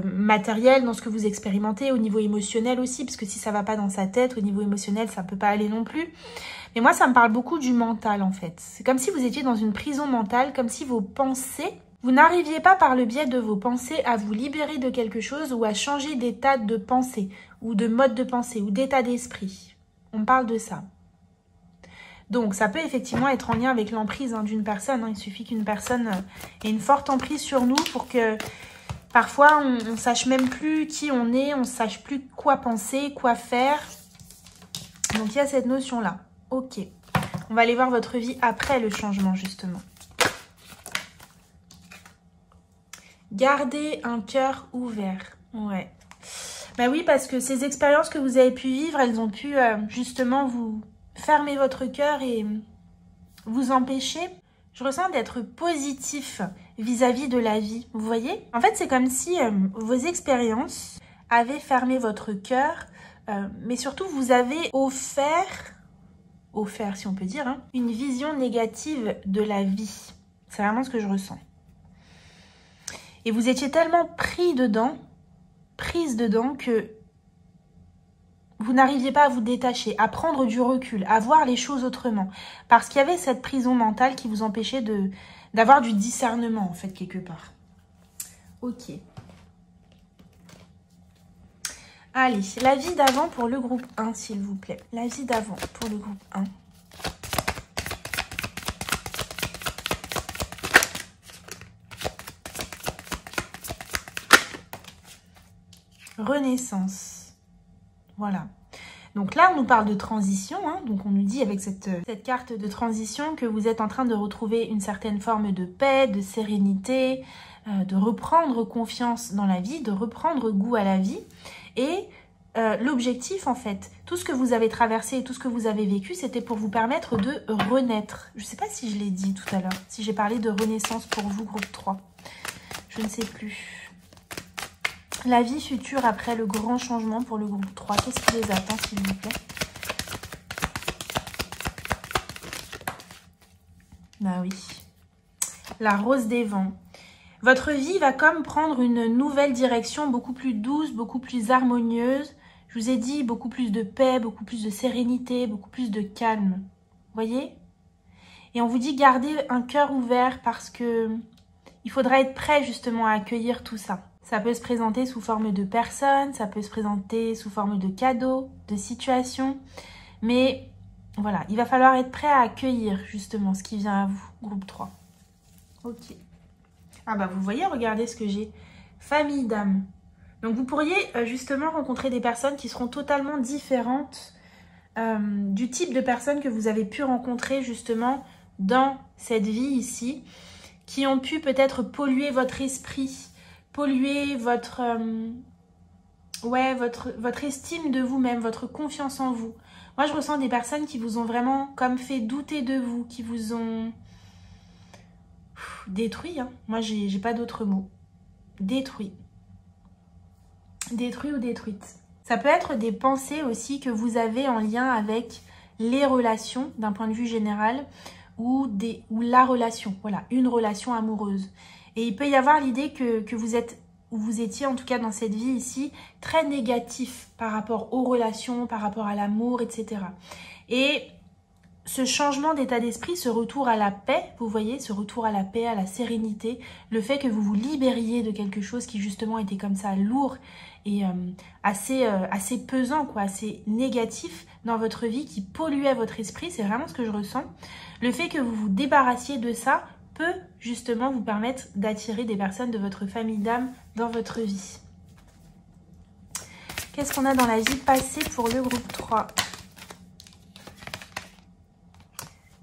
matérielle, dans ce que vous expérimentez, au niveau émotionnel aussi, parce que si ça va pas dans sa tête, au niveau émotionnel, ça peut pas aller non plus. Mais moi, ça me parle beaucoup du mental, en fait. C'est comme si vous étiez dans une prison mentale, comme si vos pensées, vous n'arriviez pas par le biais de vos pensées à vous libérer de quelque chose ou à changer d'état de pensée, ou de mode de pensée, ou d'état d'esprit. On parle de ça. Donc, ça peut effectivement être en lien avec l'emprise hein, d'une personne. Hein. Il suffit qu'une personne ait une forte emprise sur nous pour que, parfois, on ne sache même plus qui on est, on ne sache plus quoi penser, quoi faire. Donc, il y a cette notion-là. Ok, on va aller voir votre vie après le changement, justement. Gardez un cœur ouvert. Ouais. Bah oui, parce que ces expériences que vous avez pu vivre, elles ont pu justement vous fermer votre cœur et vous empêcher. Je ressens d'être positif vis-à-vis de la vie. Vous voyez? En fait, c'est comme si vos expériences avaient fermé votre cœur, mais surtout vous avez offert si on peut dire, hein, une vision négative de la vie. C'est vraiment ce que je ressens. Et vous étiez tellement prise dedans, que vous n'arriviez pas à vous détacher, à prendre du recul, à voir les choses autrement. Parce qu'il y avait cette prison mentale qui vous empêchait d'avoir du discernement, en fait, quelque part. Ok. Allez, la vie d'avant pour le groupe 1, s'il vous plaît. La vie d'avant pour le groupe 1. Renaissance. Voilà. Donc là, on nous parle de transition. Hein, donc on nous dit avec cette carte de transition que vous êtes en train de retrouver une certaine forme de paix, de sérénité, de reprendre confiance dans la vie, de reprendre goût à la vie. Et l'objectif, en fait, tout ce que vous avez traversé et tout ce que vous avez vécu, c'était pour vous permettre de renaître. Je ne sais pas si je l'ai dit tout à l'heure, si j'ai parlé de renaissance pour vous, groupe 3. Je ne sais plus. La vie future après le grand changement pour le groupe 3. Qu'est-ce qui les attend, s'il vous plaît? Bah oui. La rose des vents. Votre vie va comme prendre une nouvelle direction, beaucoup plus douce, beaucoup plus harmonieuse. Je vous ai dit, beaucoup plus de paix, beaucoup plus de sérénité, beaucoup plus de calme. Vous voyez? Et on vous dit gardez un cœur ouvert parce que il faudra être prêt justement à accueillir tout ça. Ça peut se présenter sous forme de personnes, ça peut se présenter sous forme de cadeaux, de situations. Mais voilà, il va falloir être prêt à accueillir justement ce qui vient à vous, groupe 3. Ok. Ah bah vous voyez, regardez ce que j'ai. Famille d'âme. Donc vous pourriez justement rencontrer des personnes qui seront totalement différentes du type de personnes que vous avez pu rencontrer justement dans cette vie ici. qui ont pu peut-être polluer votre esprit, polluer votre estime de vous-même, votre confiance en vous. Moi, je ressens des personnes qui vous ont vraiment comme fait douter de vous, qui vous ont détruit. Hein. Moi, j'ai pas d'autre mot. Détruit. Détruit ou détruite. Ça peut être des pensées aussi que vous avez en lien avec les relations, d'un point de vue général, ou la relation. Voilà, une relation amoureuse. Et il peut y avoir l'idée que vous étiez, en tout cas dans cette vie ici, très négatif par rapport aux relations, par rapport à l'amour, etc. Et ce changement d'état d'esprit, ce retour à la paix, vous voyez, ce retour à la paix, à la sérénité, le fait que vous vous libériez de quelque chose qui justement était comme ça lourd et assez pesant, quoi, assez négatif dans votre vie, qui polluait votre esprit, c'est vraiment ce que je ressens. Le fait que vous vous débarrassiez de ça peut justement vous permettre d'attirer des personnes de votre famille d'âme dans votre vie. Qu'est-ce qu'on a dans la vie passée pour le groupe 3 ?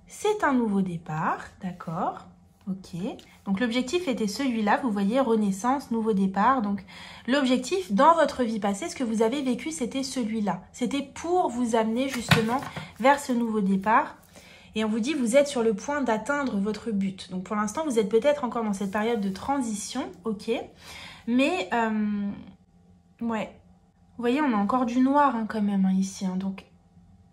C'est un nouveau départ, d'accord, ok. Donc l'objectif était celui-là, vous voyez, renaissance, nouveau départ. Donc l'objectif dans votre vie passée, ce que vous avez vécu, c'était celui-là. C'était pour vous amener justement vers ce nouveau départ. Et on vous dit, vous êtes sur le point d'atteindre votre but. Donc pour l'instant, vous êtes peut-être encore dans cette période de transition, ok. Mais, ouais, vous voyez, on a encore du noir hein, quand même hein, ici. Hein. Donc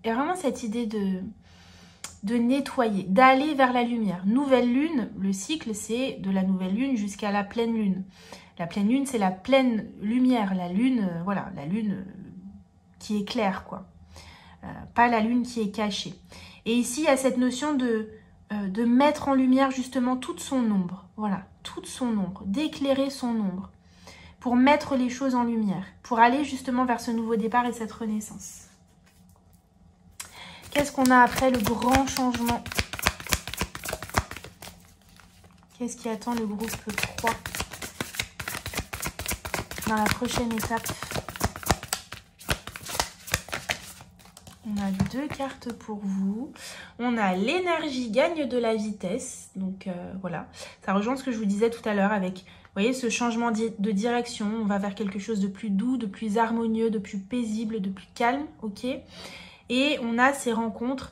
il y a vraiment cette idée de nettoyer, d'aller vers la lumière. Nouvelle lune, le cycle, c'est de la nouvelle lune jusqu'à la pleine lune. La pleine lune, c'est la pleine lumière. La lune, voilà, la lune qui est claire, quoi. Pas la lune qui est cachée. Et ici, il y a cette notion de mettre en lumière justement toute son ombre. Voilà, toute son ombre, d'éclairer son ombre. Pour mettre les choses en lumière. Pour aller justement vers ce nouveau départ et cette renaissance. Qu'est-ce qu'on a après le grand changement? Qu'est-ce qui attend le groupe 3 dans la prochaine étape? On a 2 cartes pour vous. On a l'énergie gagne de la vitesse. Donc voilà, ça rejoint ce que je vous disais tout à l'heure avec, vous voyez, ce changement de direction. On va vers quelque chose de plus doux, de plus harmonieux, de plus paisible, de plus calme, ok? Et on a ces rencontres,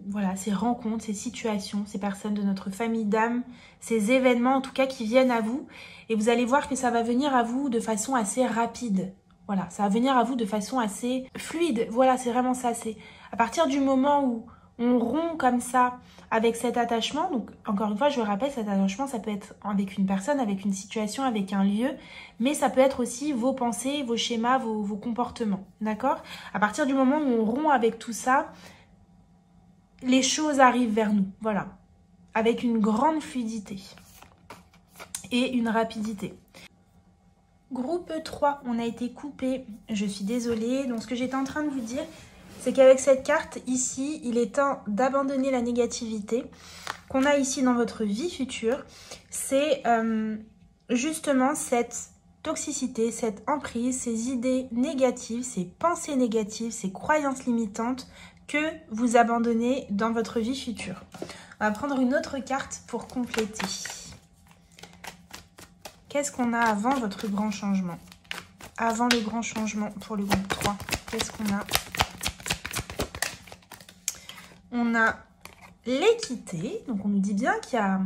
voilà, ces rencontres, ces situations, ces personnes de notre famille d'âme, ces événements en tout cas qui viennent à vous. Et vous allez voir que ça va venir à vous de façon assez rapide. Voilà, ça va venir à vous de façon assez fluide. Voilà, c'est vraiment ça. C'est à partir du moment où on rompt comme ça avec cet attachement. Donc, encore une fois, je le rappelle, cet attachement, ça peut être avec une personne, avec une situation, avec un lieu. Mais ça peut être aussi vos pensées, vos schémas, vos comportements. D'accord? À partir du moment où on rompt avec tout ça, les choses arrivent vers nous. Voilà. Avec une grande fluidité. Et une rapidité. Groupe 3, on a été coupé. Je suis désolée. Donc, ce que j'étais en train de vous dire, c'est qu'avec cette carte ici, il est temps d'abandonner la négativité qu'on a ici dans votre vie future. C'est justement cette toxicité, cette emprise, ces idées négatives, ces pensées négatives, ces croyances limitantes que vous abandonnez dans votre vie future. On va prendre une autre carte pour compléter. Qu'est-ce qu'on a avant votre grand changement? Avant le grand changement pour le groupe 3, qu'est-ce qu'on a? On a l'équité, donc on nous dit bien qu'il y a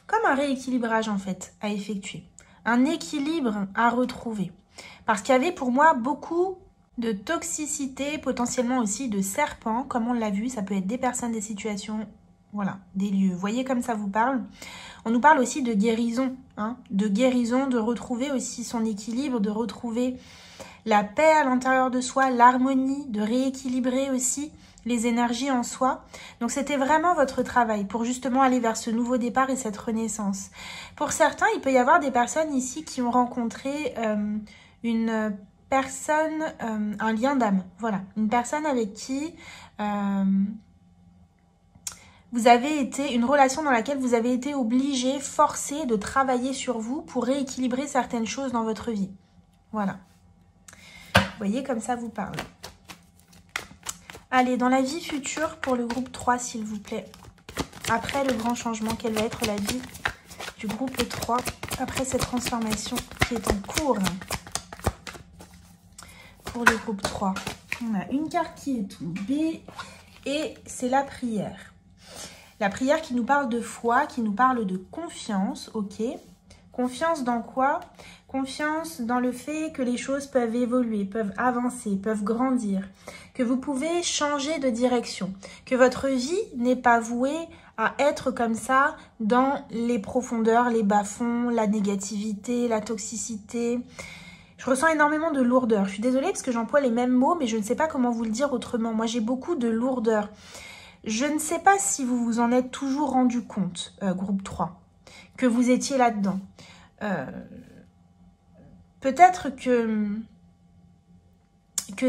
comme un rééquilibrage en fait à effectuer. Un équilibre à retrouver. Parce qu'il y avait pour moi beaucoup de toxicité, potentiellement aussi de serpents, comme on l'a vu, ça peut être des personnes, des situations, voilà, des lieux. Vous voyez comme ça vous parle. On nous parle aussi de guérison, hein, de retrouver aussi son équilibre, de retrouver la paix à l'intérieur de soi, l'harmonie, de rééquilibrer aussi les énergies en soi. Donc c'était vraiment votre travail pour justement aller vers ce nouveau départ et cette renaissance. Pour certains, il peut y avoir des personnes ici qui ont rencontré une personne, un lien d'âme. Voilà, une personne avec qui vous avez été, une relation dans laquelle vous avez été obligé, forcé de travailler sur vous pour rééquilibrer certaines choses dans votre vie. Voilà. Vous voyez, comme ça vous parle. Allez, dans la vie future pour le groupe 3, s'il vous plaît. après le grand changement, quelle va être la vie du groupe 3 après cette transformation qui est en cours pour le groupe 3. On a une carte qui est tout B et c'est la prière. La prière qui nous parle de foi, qui nous parle de confiance, ok. Confiance dans quoi? Confiance dans le fait que les choses peuvent évoluer, peuvent avancer, peuvent grandir, que vous pouvez changer de direction, que votre vie n'est pas vouée à être comme ça dans les profondeurs, les bas-fonds, la négativité, la toxicité. Je ressens énormément de lourdeur. Je suis désolée parce que j'emploie les mêmes mots, mais je ne sais pas comment vous le dire autrement. Moi, j'ai beaucoup de lourdeur. Je ne sais pas si vous vous en êtes toujours rendu compte, groupe 3, que vous étiez là-dedans. Peut-être que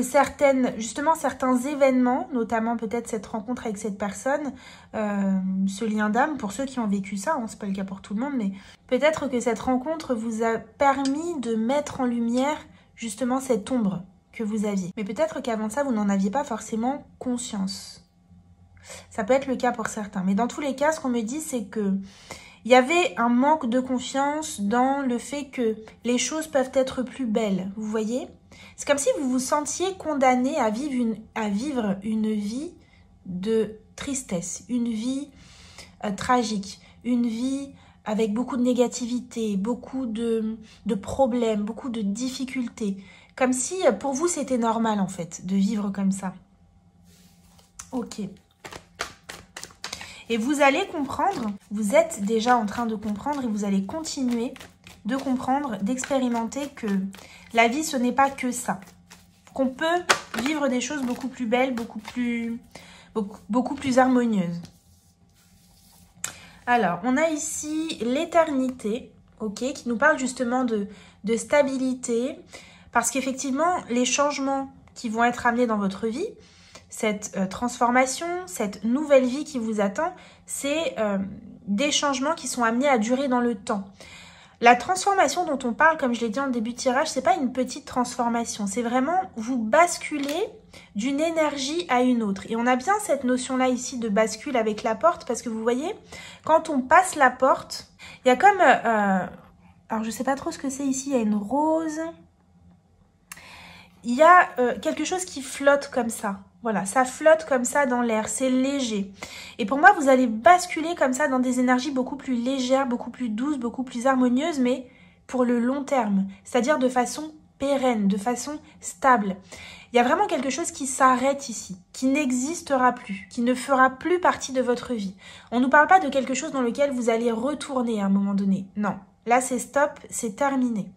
certains événements, notamment peut-être cette rencontre avec cette personne, ce lien d'âme, pour ceux qui ont vécu ça, hein, c'est pas le cas pour tout le monde, mais peut-être que cette rencontre vous a permis de mettre en lumière justement cette ombre que vous aviez. Mais peut-être qu'avant ça, vous n'en aviez pas forcément conscience. Ça peut être le cas pour certains. Mais dans tous les cas, ce qu'on me dit, c'est que il y avait un manque de confiance dans le fait que les choses peuvent être plus belles. Vous voyez? C'est comme si vous vous sentiez condamné à vivre une vie de tristesse, une vie tragique, une vie avec beaucoup de négativité, beaucoup de problèmes, beaucoup de difficultés. Comme si pour vous c'était normal en fait de vivre comme ça. Ok. Et vous allez comprendre, vous êtes déjà en train de comprendre et vous allez continuer de comprendre, d'expérimenter que la vie, ce n'est pas que ça. Qu'on peut vivre des choses beaucoup plus belles, beaucoup plus harmonieuses. Alors, on a ici l'éternité, ok, qui nous parle justement de stabilité. Parce qu'effectivement, les changements qui vont être amenés dans votre vie, cette transformation, cette nouvelle vie qui vous attend, c'est des changements qui sont amenés à durer dans le temps. La transformation dont on parle, comme je l'ai dit en début de tirage, c'est pas une petite transformation. C'est vraiment vous basculer d'une énergie à une autre. Et on a bien cette notion-là ici de bascule avec la porte, parce que vous voyez, quand on passe la porte, il y a comme... alors je sais pas trop ce que c'est ici, il y a une rose... Il y a quelque chose qui flotte comme ça. Voilà, ça flotte comme ça dans l'air, c'est léger. Et pour moi, vous allez basculer comme ça dans des énergies beaucoup plus légères, beaucoup plus douces, beaucoup plus harmonieuses, mais pour le long terme. C'est-à-dire de façon pérenne, de façon stable. Il y a vraiment quelque chose qui s'arrête ici, qui n'existera plus, qui ne fera plus partie de votre vie. On ne nous parle pas de quelque chose dans lequel vous allez retourner à un moment donné. Non, là c'est stop, c'est terminé.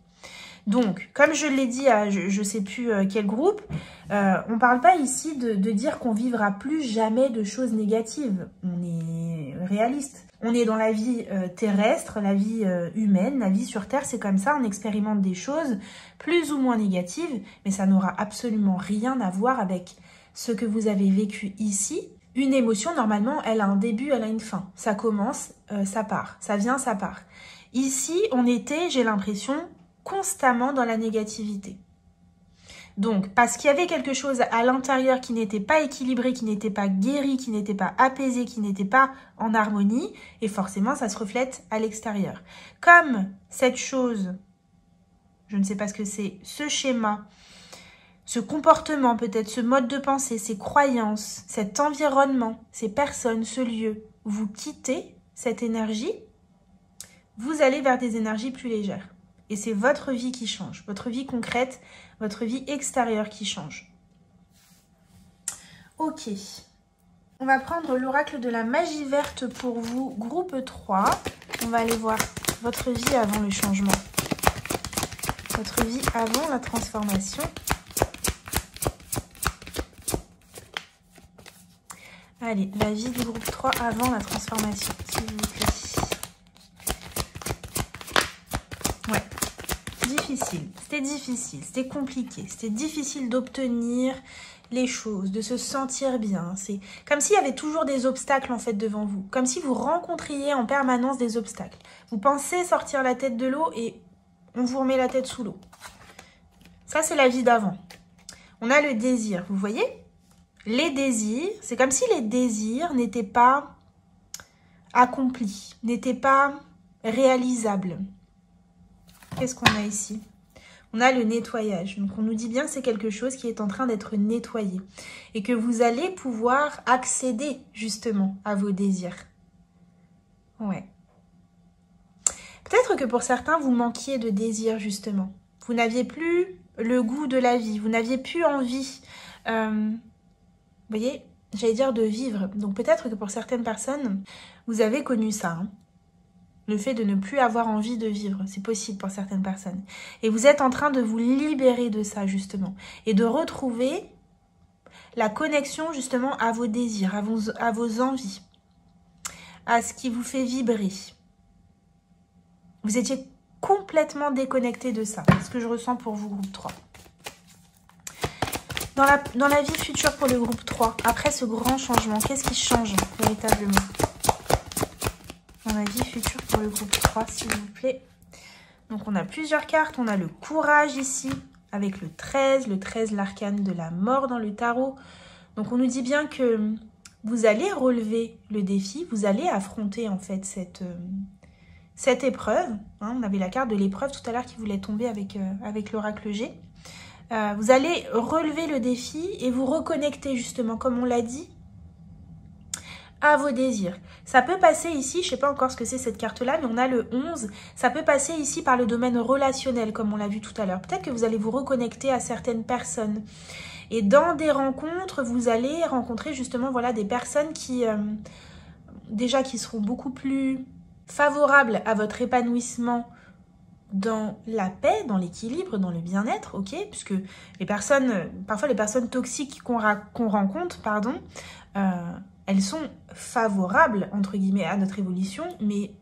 Donc, comme je l'ai dit à je ne sais plus quel groupe, on ne parle pas ici de dire qu'on vivra plus jamais de choses négatives. On est réaliste. On est dans la vie terrestre, la vie humaine, la vie sur Terre, c'est comme ça. On expérimente des choses plus ou moins négatives, mais ça n'aura absolument rien à voir avec ce que vous avez vécu ici. Une émotion, normalement, elle a un début, elle a une fin. Ça commence, ça part. Ça vient, ça part. Ici, on était, j'ai l'impression... constamment dans la négativité. Donc, parce qu'il y avait quelque chose à l'intérieur qui n'était pas équilibré, qui n'était pas guéri, qui n'était pas apaisé, qui n'était pas en harmonie, et forcément, ça se reflète à l'extérieur. Comme cette chose, je ne sais pas ce que c'est, ce schéma, ce comportement peut-être, ce mode de pensée, ces croyances, cet environnement, ces personnes, ce lieu, vous quittez cette énergie, vous allez vers des énergies plus légères. Et c'est votre vie qui change, votre vie concrète, votre vie extérieure qui change. Ok. On va prendre l'oracle de la magie verte pour vous, groupe 3. On va aller voir votre vie avant le changement. Votre vie avant la transformation. Allez, la vie du groupe 3 avant la transformation, s'il vous plaît. Ouais. C'était difficile, c'était compliqué, c'était difficile d'obtenir les choses, de se sentir bien. C'est comme s'il y avait toujours des obstacles en fait devant vous, comme si vous rencontriez en permanence des obstacles. Vous pensez sortir la tête de l'eau et on vous remet la tête sous l'eau. Ça, c'est la vie d'avant. On a le désir, vous voyez? Les désirs, c'est comme si les désirs n'étaient pas accompli, n'était pas réalisable. Qu'est-ce qu'on a ici? On a le nettoyage. Donc, on nous dit bien que c'est quelque chose qui est en train d'être nettoyé. Et que vous allez pouvoir accéder, justement, à vos désirs. Ouais. Peut-être que pour certains, vous manquiez de désir, justement. Vous n'aviez plus le goût de la vie. Vous n'aviez plus envie, vous voyez, j'allais dire de vivre. Donc, peut-être que pour certaines personnes, vous avez connu ça, hein. Le fait de ne plus avoir envie de vivre, c'est possible pour certaines personnes. Et vous êtes en train de vous libérer de ça, justement. Et de retrouver la connexion, justement, à vos désirs, à vos envies, à ce qui vous fait vibrer. Vous étiez complètement déconnecté de ça. C'est ce que je ressens pour vous, groupe 3. Dans la vie future pour le groupe 3, après ce grand changement, qu'est-ce qui change véritablement? Dans la vie future pour le groupe 3, s'il vous plaît. Donc, on a plusieurs cartes. On a le courage ici, avec le 13, l'arcane de la mort dans le tarot. Donc, on nous dit bien que vous allez relever le défi, vous allez affronter, en fait, cette épreuve. Hein, on avait la carte de l'épreuve tout à l'heure qui voulait tomber avec l'oracle G. Vous allez relever le défi et vous reconnecter, justement, comme on l'a dit, à vos désirs. Ça peut passer ici, je ne sais pas encore ce que c'est cette carte-là, mais on a le 11. Ça peut passer ici par le domaine relationnel, comme on l'a vu tout à l'heure. Peut-être que vous allez vous reconnecter à certaines personnes. Et dans des rencontres, vous allez rencontrer justement voilà, des personnes qui, déjà, qui seront beaucoup plus favorables à votre épanouissement dans la paix, dans l'équilibre, dans le bien-être, ok? Puisque les personnes, parfois les personnes toxiques qu'on rencontre, pardon, elles sont favorables, entre guillemets, à notre évolution, mais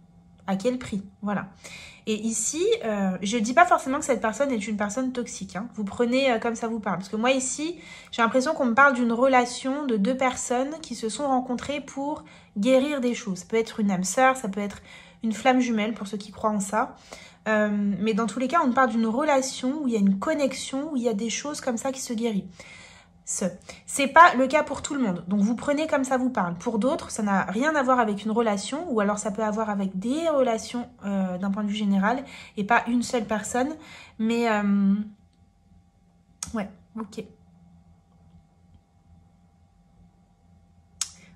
à quel prix? Voilà. Et ici, je ne dis pas forcément que cette personne est une personne toxique. Hein. Vous prenez comme ça vous parle. Parce que moi, ici, j'ai l'impression qu'on me parle d'une relation de deux personnes qui se sont rencontrées pour guérir des choses. Ça peut être une âme sœur, ça peut être une flamme jumelle, pour ceux qui croient en ça. Mais dans tous les cas, on parle d'une relation où il y a une connexion, où il y a des choses comme ça qui se guérissent. C'est pas le cas pour tout le monde. Donc, vous prenez comme ça vous parle. Pour d'autres, ça n'a rien à voir avec une relation, ou alors ça peut avoir avec des relations d'un point de vue général, et pas une seule personne. Mais, ouais, ok.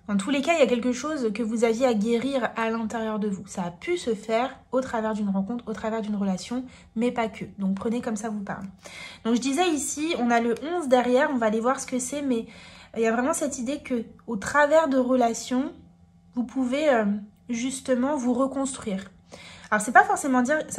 Dans tous les cas, il y a quelque chose que vous aviez à guérir à l'intérieur de vous. Ça a pu se faire au travers d'une rencontre, au travers d'une relation, mais pas que. Donc, prenez comme ça vous parle. Donc, je disais ici, on a le 11 derrière, on va aller voir ce que c'est, mais il y a vraiment cette idée que au travers de relations, vous pouvez justement vous reconstruire. Alors, ça ne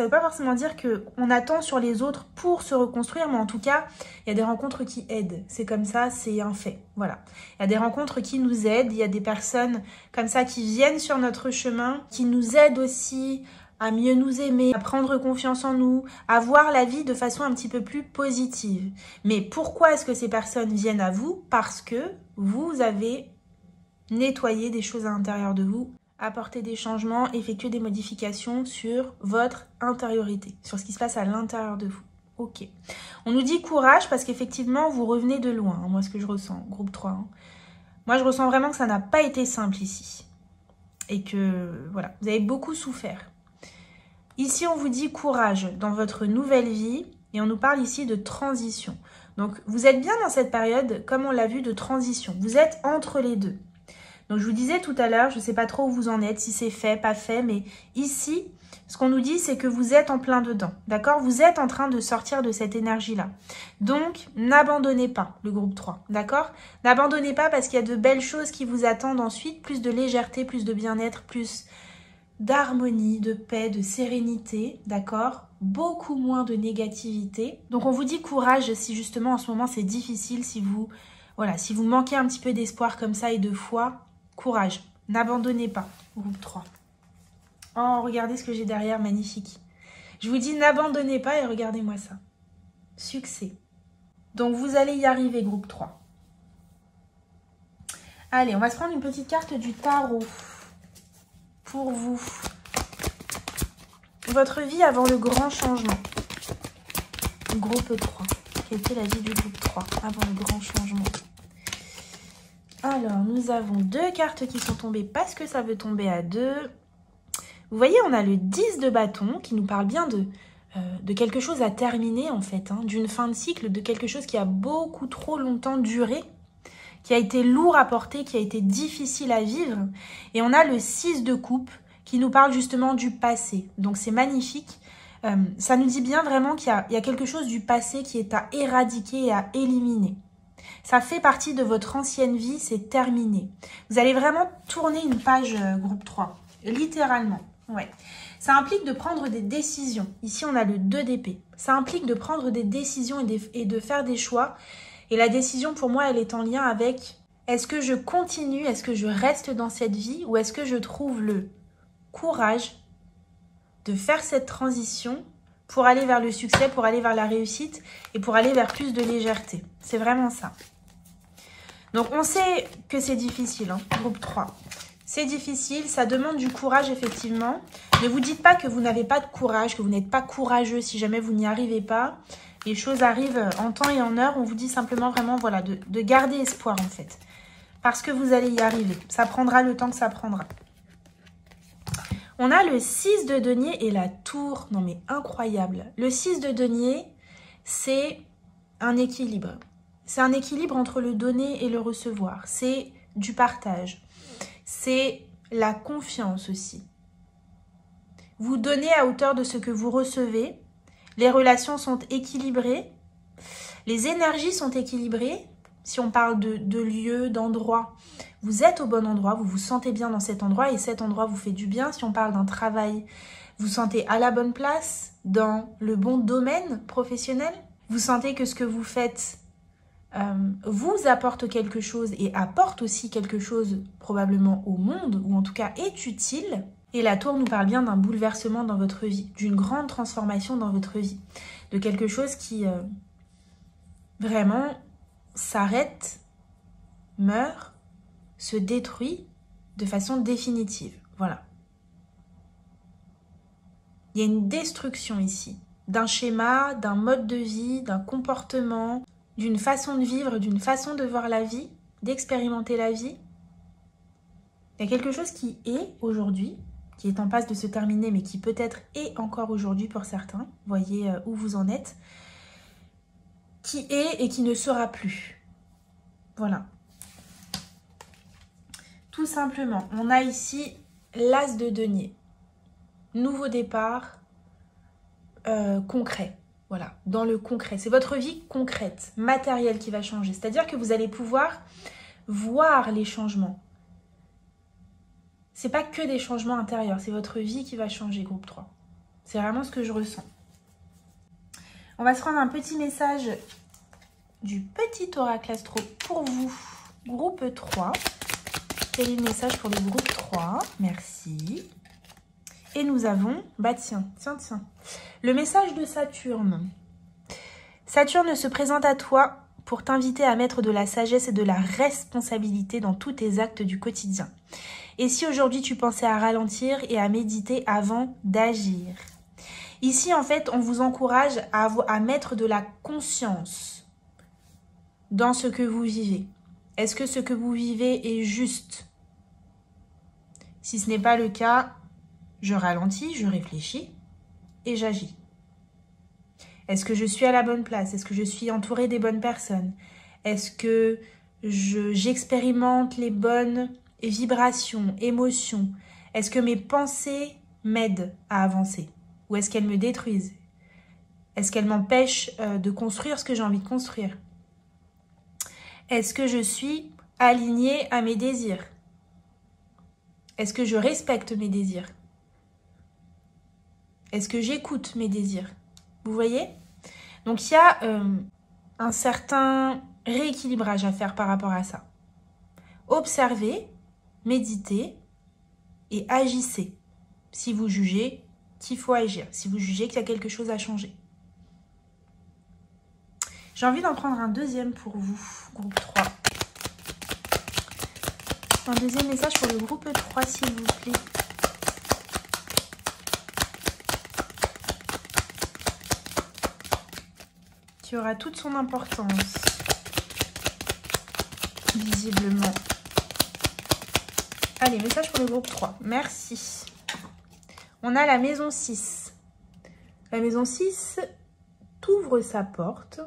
veut pas forcément dire qu'on attend sur les autres pour se reconstruire, mais en tout cas, il y a des rencontres qui aident. C'est comme ça, c'est un fait. Voilà. Il y a des rencontres qui nous aident, il y a des personnes comme ça qui viennent sur notre chemin, qui nous aident aussi à mieux nous aimer, à prendre confiance en nous, à voir la vie de façon un petit peu plus positive. Mais pourquoi est-ce que ces personnes viennent à vous? Parce que vous avez nettoyé des choses à l'intérieur de vous, apporter des changements, effectuer des modifications sur votre intériorité, sur ce qui se passe à l'intérieur de vous. Ok. On nous dit courage parce qu'effectivement, vous revenez de loin. Hein, moi, ce que je ressens, groupe 3. Hein. Moi, je ressens vraiment que ça n'a pas été simple ici. Et que, voilà, vous avez beaucoup souffert. Ici, on vous dit courage dans votre nouvelle vie. Et on nous parle ici de transition. Donc, vous êtes bien dans cette période, comme on l'a vu, de transition. Vous êtes entre les deux. Donc, je vous disais tout à l'heure, je ne sais pas trop où vous en êtes, si c'est fait, pas fait, mais ici, ce qu'on nous dit, c'est que vous êtes en plein dedans, d'accord? Vous êtes en train de sortir de cette énergie-là. Donc, n'abandonnez pas le groupe 3, d'accord? N'abandonnez pas parce qu'il y a de belles choses qui vous attendent ensuite, plus de légèreté, plus de bien-être, plus d'harmonie, de paix, de sérénité, d'accord? Beaucoup moins de négativité. Donc, on vous dit courage si justement en ce moment c'est difficile, si vous manquez un petit peu d'espoir comme ça et de foi. Courage, n'abandonnez pas, groupe 3. Oh, regardez ce que j'ai derrière, magnifique. Je vous dis, n'abandonnez pas et regardez-moi ça. Succès. Donc, vous allez y arriver, groupe 3. Allez, on va se prendre une petite carte du tarot pour vous. Votre vie avant le grand changement. Groupe 3. Quelle était la vie du groupe 3 avant le grand changement? Alors, nous avons 2 cartes qui sont tombées parce que ça veut tomber à 2. Vous voyez, on a le 10 de bâton qui nous parle bien de quelque chose à terminer en fait, hein, d'une fin de cycle, de quelque chose qui a beaucoup trop longtemps duré, qui a été lourd à porter, qui a été difficile à vivre. Et on a le 6 de coupe qui nous parle justement du passé. Donc c'est magnifique. Ça nous dit bien vraiment qu'il y a quelque chose du passé qui est à éradiquer et à éliminer. Ça fait partie de votre ancienne vie, c'est terminé. Vous allez vraiment tourner une page groupe 3, littéralement. Ouais. Ça implique de prendre des décisions. Ici, on a le 2 d'épée. Ça implique de prendre des décisions et de faire des choix. Et la décision, pour moi, elle est en lien avec est-ce que je continue, est-ce que je reste dans cette vie ou est-ce que je trouve le courage de faire cette transition pour aller vers le succès, pour aller vers la réussite et pour aller vers plus de légèreté. C'est vraiment ça. Donc, on sait que c'est difficile, hein, groupe 3. C'est difficile, ça demande du courage, effectivement. Ne vous dites pas que vous n'avez pas de courage, que vous n'êtes pas courageux si jamais vous n'y arrivez pas. Les choses arrivent en temps et en heure. On vous dit simplement vraiment voilà, de garder espoir, en fait. Parce que vous allez y arriver. Ça prendra le temps que ça prendra. On a le 6 de denier et la tour. Non mais incroyable. Le 6 de denier, c'est un équilibre. C'est un équilibre entre le donner et le recevoir. C'est du partage. C'est la confiance aussi. Vous donnez à hauteur de ce que vous recevez. Les relations sont équilibrées. Les énergies sont équilibrées. Si on parle de lieu, d'endroit, vous êtes au bon endroit, vous vous sentez bien dans cet endroit et cet endroit vous fait du bien. Si on parle d'un travail, vous sentez à la bonne place, dans le bon domaine professionnel. Vous sentez que ce que vous faites vous apporte quelque chose et apporte aussi quelque chose probablement au monde, ou en tout cas est utile. Et la tour nous parle bien d'un bouleversement dans votre vie, d'une grande transformation dans votre vie, de quelque chose qui vraiment s'arrête, meurt, se détruit de façon définitive. Voilà. Il y a une destruction ici, d'un schéma, d'un mode de vie, d'un comportement, d'une façon de vivre, d'une façon de voir la vie, d'expérimenter la vie. Il y a quelque chose qui est aujourd'hui, qui est en passe de se terminer, mais qui peut-être est encore aujourd'hui pour certains. Voyez où vous en êtes. Qui est et qui ne sera plus. Voilà. Tout simplement, on a ici l'as de denier. Nouveau départ concret. Voilà, dans le concret. C'est votre vie concrète, matérielle qui va changer. C'est-à-dire que vous allez pouvoir voir les changements. C'est pas que des changements intérieurs, c'est votre vie qui va changer, groupe 3. C'est vraiment ce que je ressens. On va se prendre un petit message du petit oracle astro pour vous, groupe 3. Quel est le message pour le groupe 3? Merci. Et nous avons, bah tiens, le message de Saturne. Saturne se présente à toi pour t'inviter à mettre de la sagesse et de la responsabilité dans tous tes actes du quotidien. Et si aujourd'hui tu pensais à ralentir et à méditer avant d'agir? Ici, en fait, on vous encourage à mettre de la conscience dans ce que vous vivez. Est-ce que ce que vous vivez est juste? Si ce n'est pas le cas, je ralentis, je réfléchis et j'agis. Est-ce que je suis à la bonne place? Est-ce que je suis entourée des bonnes personnes? Est-ce que j'expérimente les bonnes vibrations, émotions? Est-ce que mes pensées m'aident à avancer? Ou est-ce qu'elles me détruisent? Est-ce qu'elles m'empêchent de construire ce que j'ai envie de construire? Est-ce que je suis alignée à mes désirs? Est-ce que je respecte mes désirs? Est-ce que j'écoute mes désirs? Vous voyez? Donc il y a un certain rééquilibrage à faire par rapport à ça. Observez, méditez et agissez si vous jugez qu'il faut agir, si vous jugez qu'il y a quelque chose à changer. J'ai envie d'en prendre un deuxième pour vous, groupe 3. Un deuxième message pour le groupe 3, s'il vous plaît. Qui aura toute son importance, visiblement. Allez, message pour le groupe 3. Merci. On a la maison 6. La maison 6 t'ouvre sa porte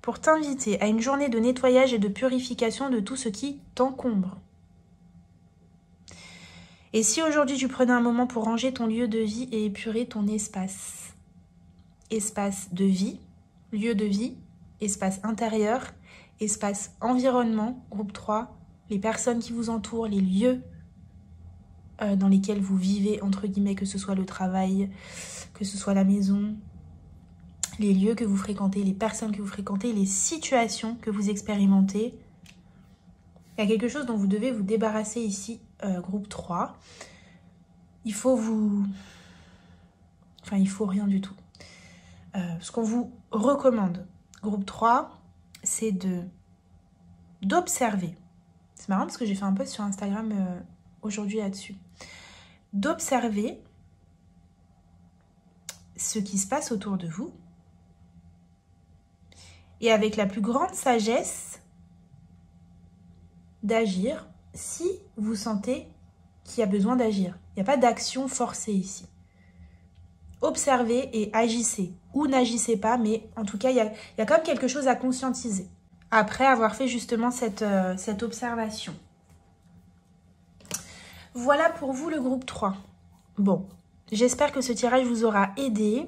pour t'inviter à une journée de nettoyage et de purification de tout ce qui t'encombre. Et si aujourd'hui tu prenais un moment pour ranger ton lieu de vie et épurer ton espace? Espace de vie, lieu de vie, espace intérieur, espace environnement, groupe 3, les personnes qui vous entourent, les lieux dans lesquels vous vivez, entre guillemets, que ce soit le travail, que ce soit la maison, les lieux que vous fréquentez, les personnes que vous fréquentez, les situations que vous expérimentez. Il y a quelque chose dont vous devez vous débarrasser ici, groupe 3. Il faut vous... Enfin, il faut rien du tout. Ce qu'on vous recommande, groupe 3, c'est d'observer. C'est marrant parce que j'ai fait un post sur Instagram aujourd'hui là-dessus. D'observer ce qui se passe autour de vous et avec la plus grande sagesse d'agir si vous sentez qu'il y a besoin d'agir. Il n'y a pas d'action forcée ici. Observez et agissez. Ou n'agissez pas, mais en tout cas, il y a quand même quelque chose à conscientiser. Après avoir fait justement cette observation. Voilà pour vous le groupe 3. Bon, j'espère que ce tirage vous aura aidé.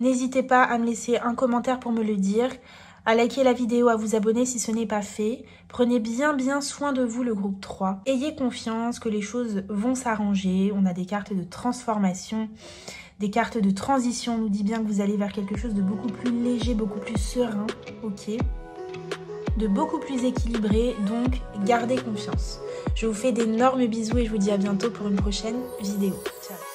N'hésitez pas à me laisser un commentaire pour me le dire, à liker la vidéo, à vous abonner si ce n'est pas fait. Prenez bien soin de vous le groupe 3. Ayez confiance que les choses vont s'arranger. On a des cartes de transformation, des cartes de transition. On nous dit bien que vous allez vers quelque chose de beaucoup plus léger, beaucoup plus serein. Ok, de beaucoup plus équilibré, donc gardez confiance. Je vous fais d'énormes bisous et je vous dis à bientôt pour une prochaine vidéo. Ciao.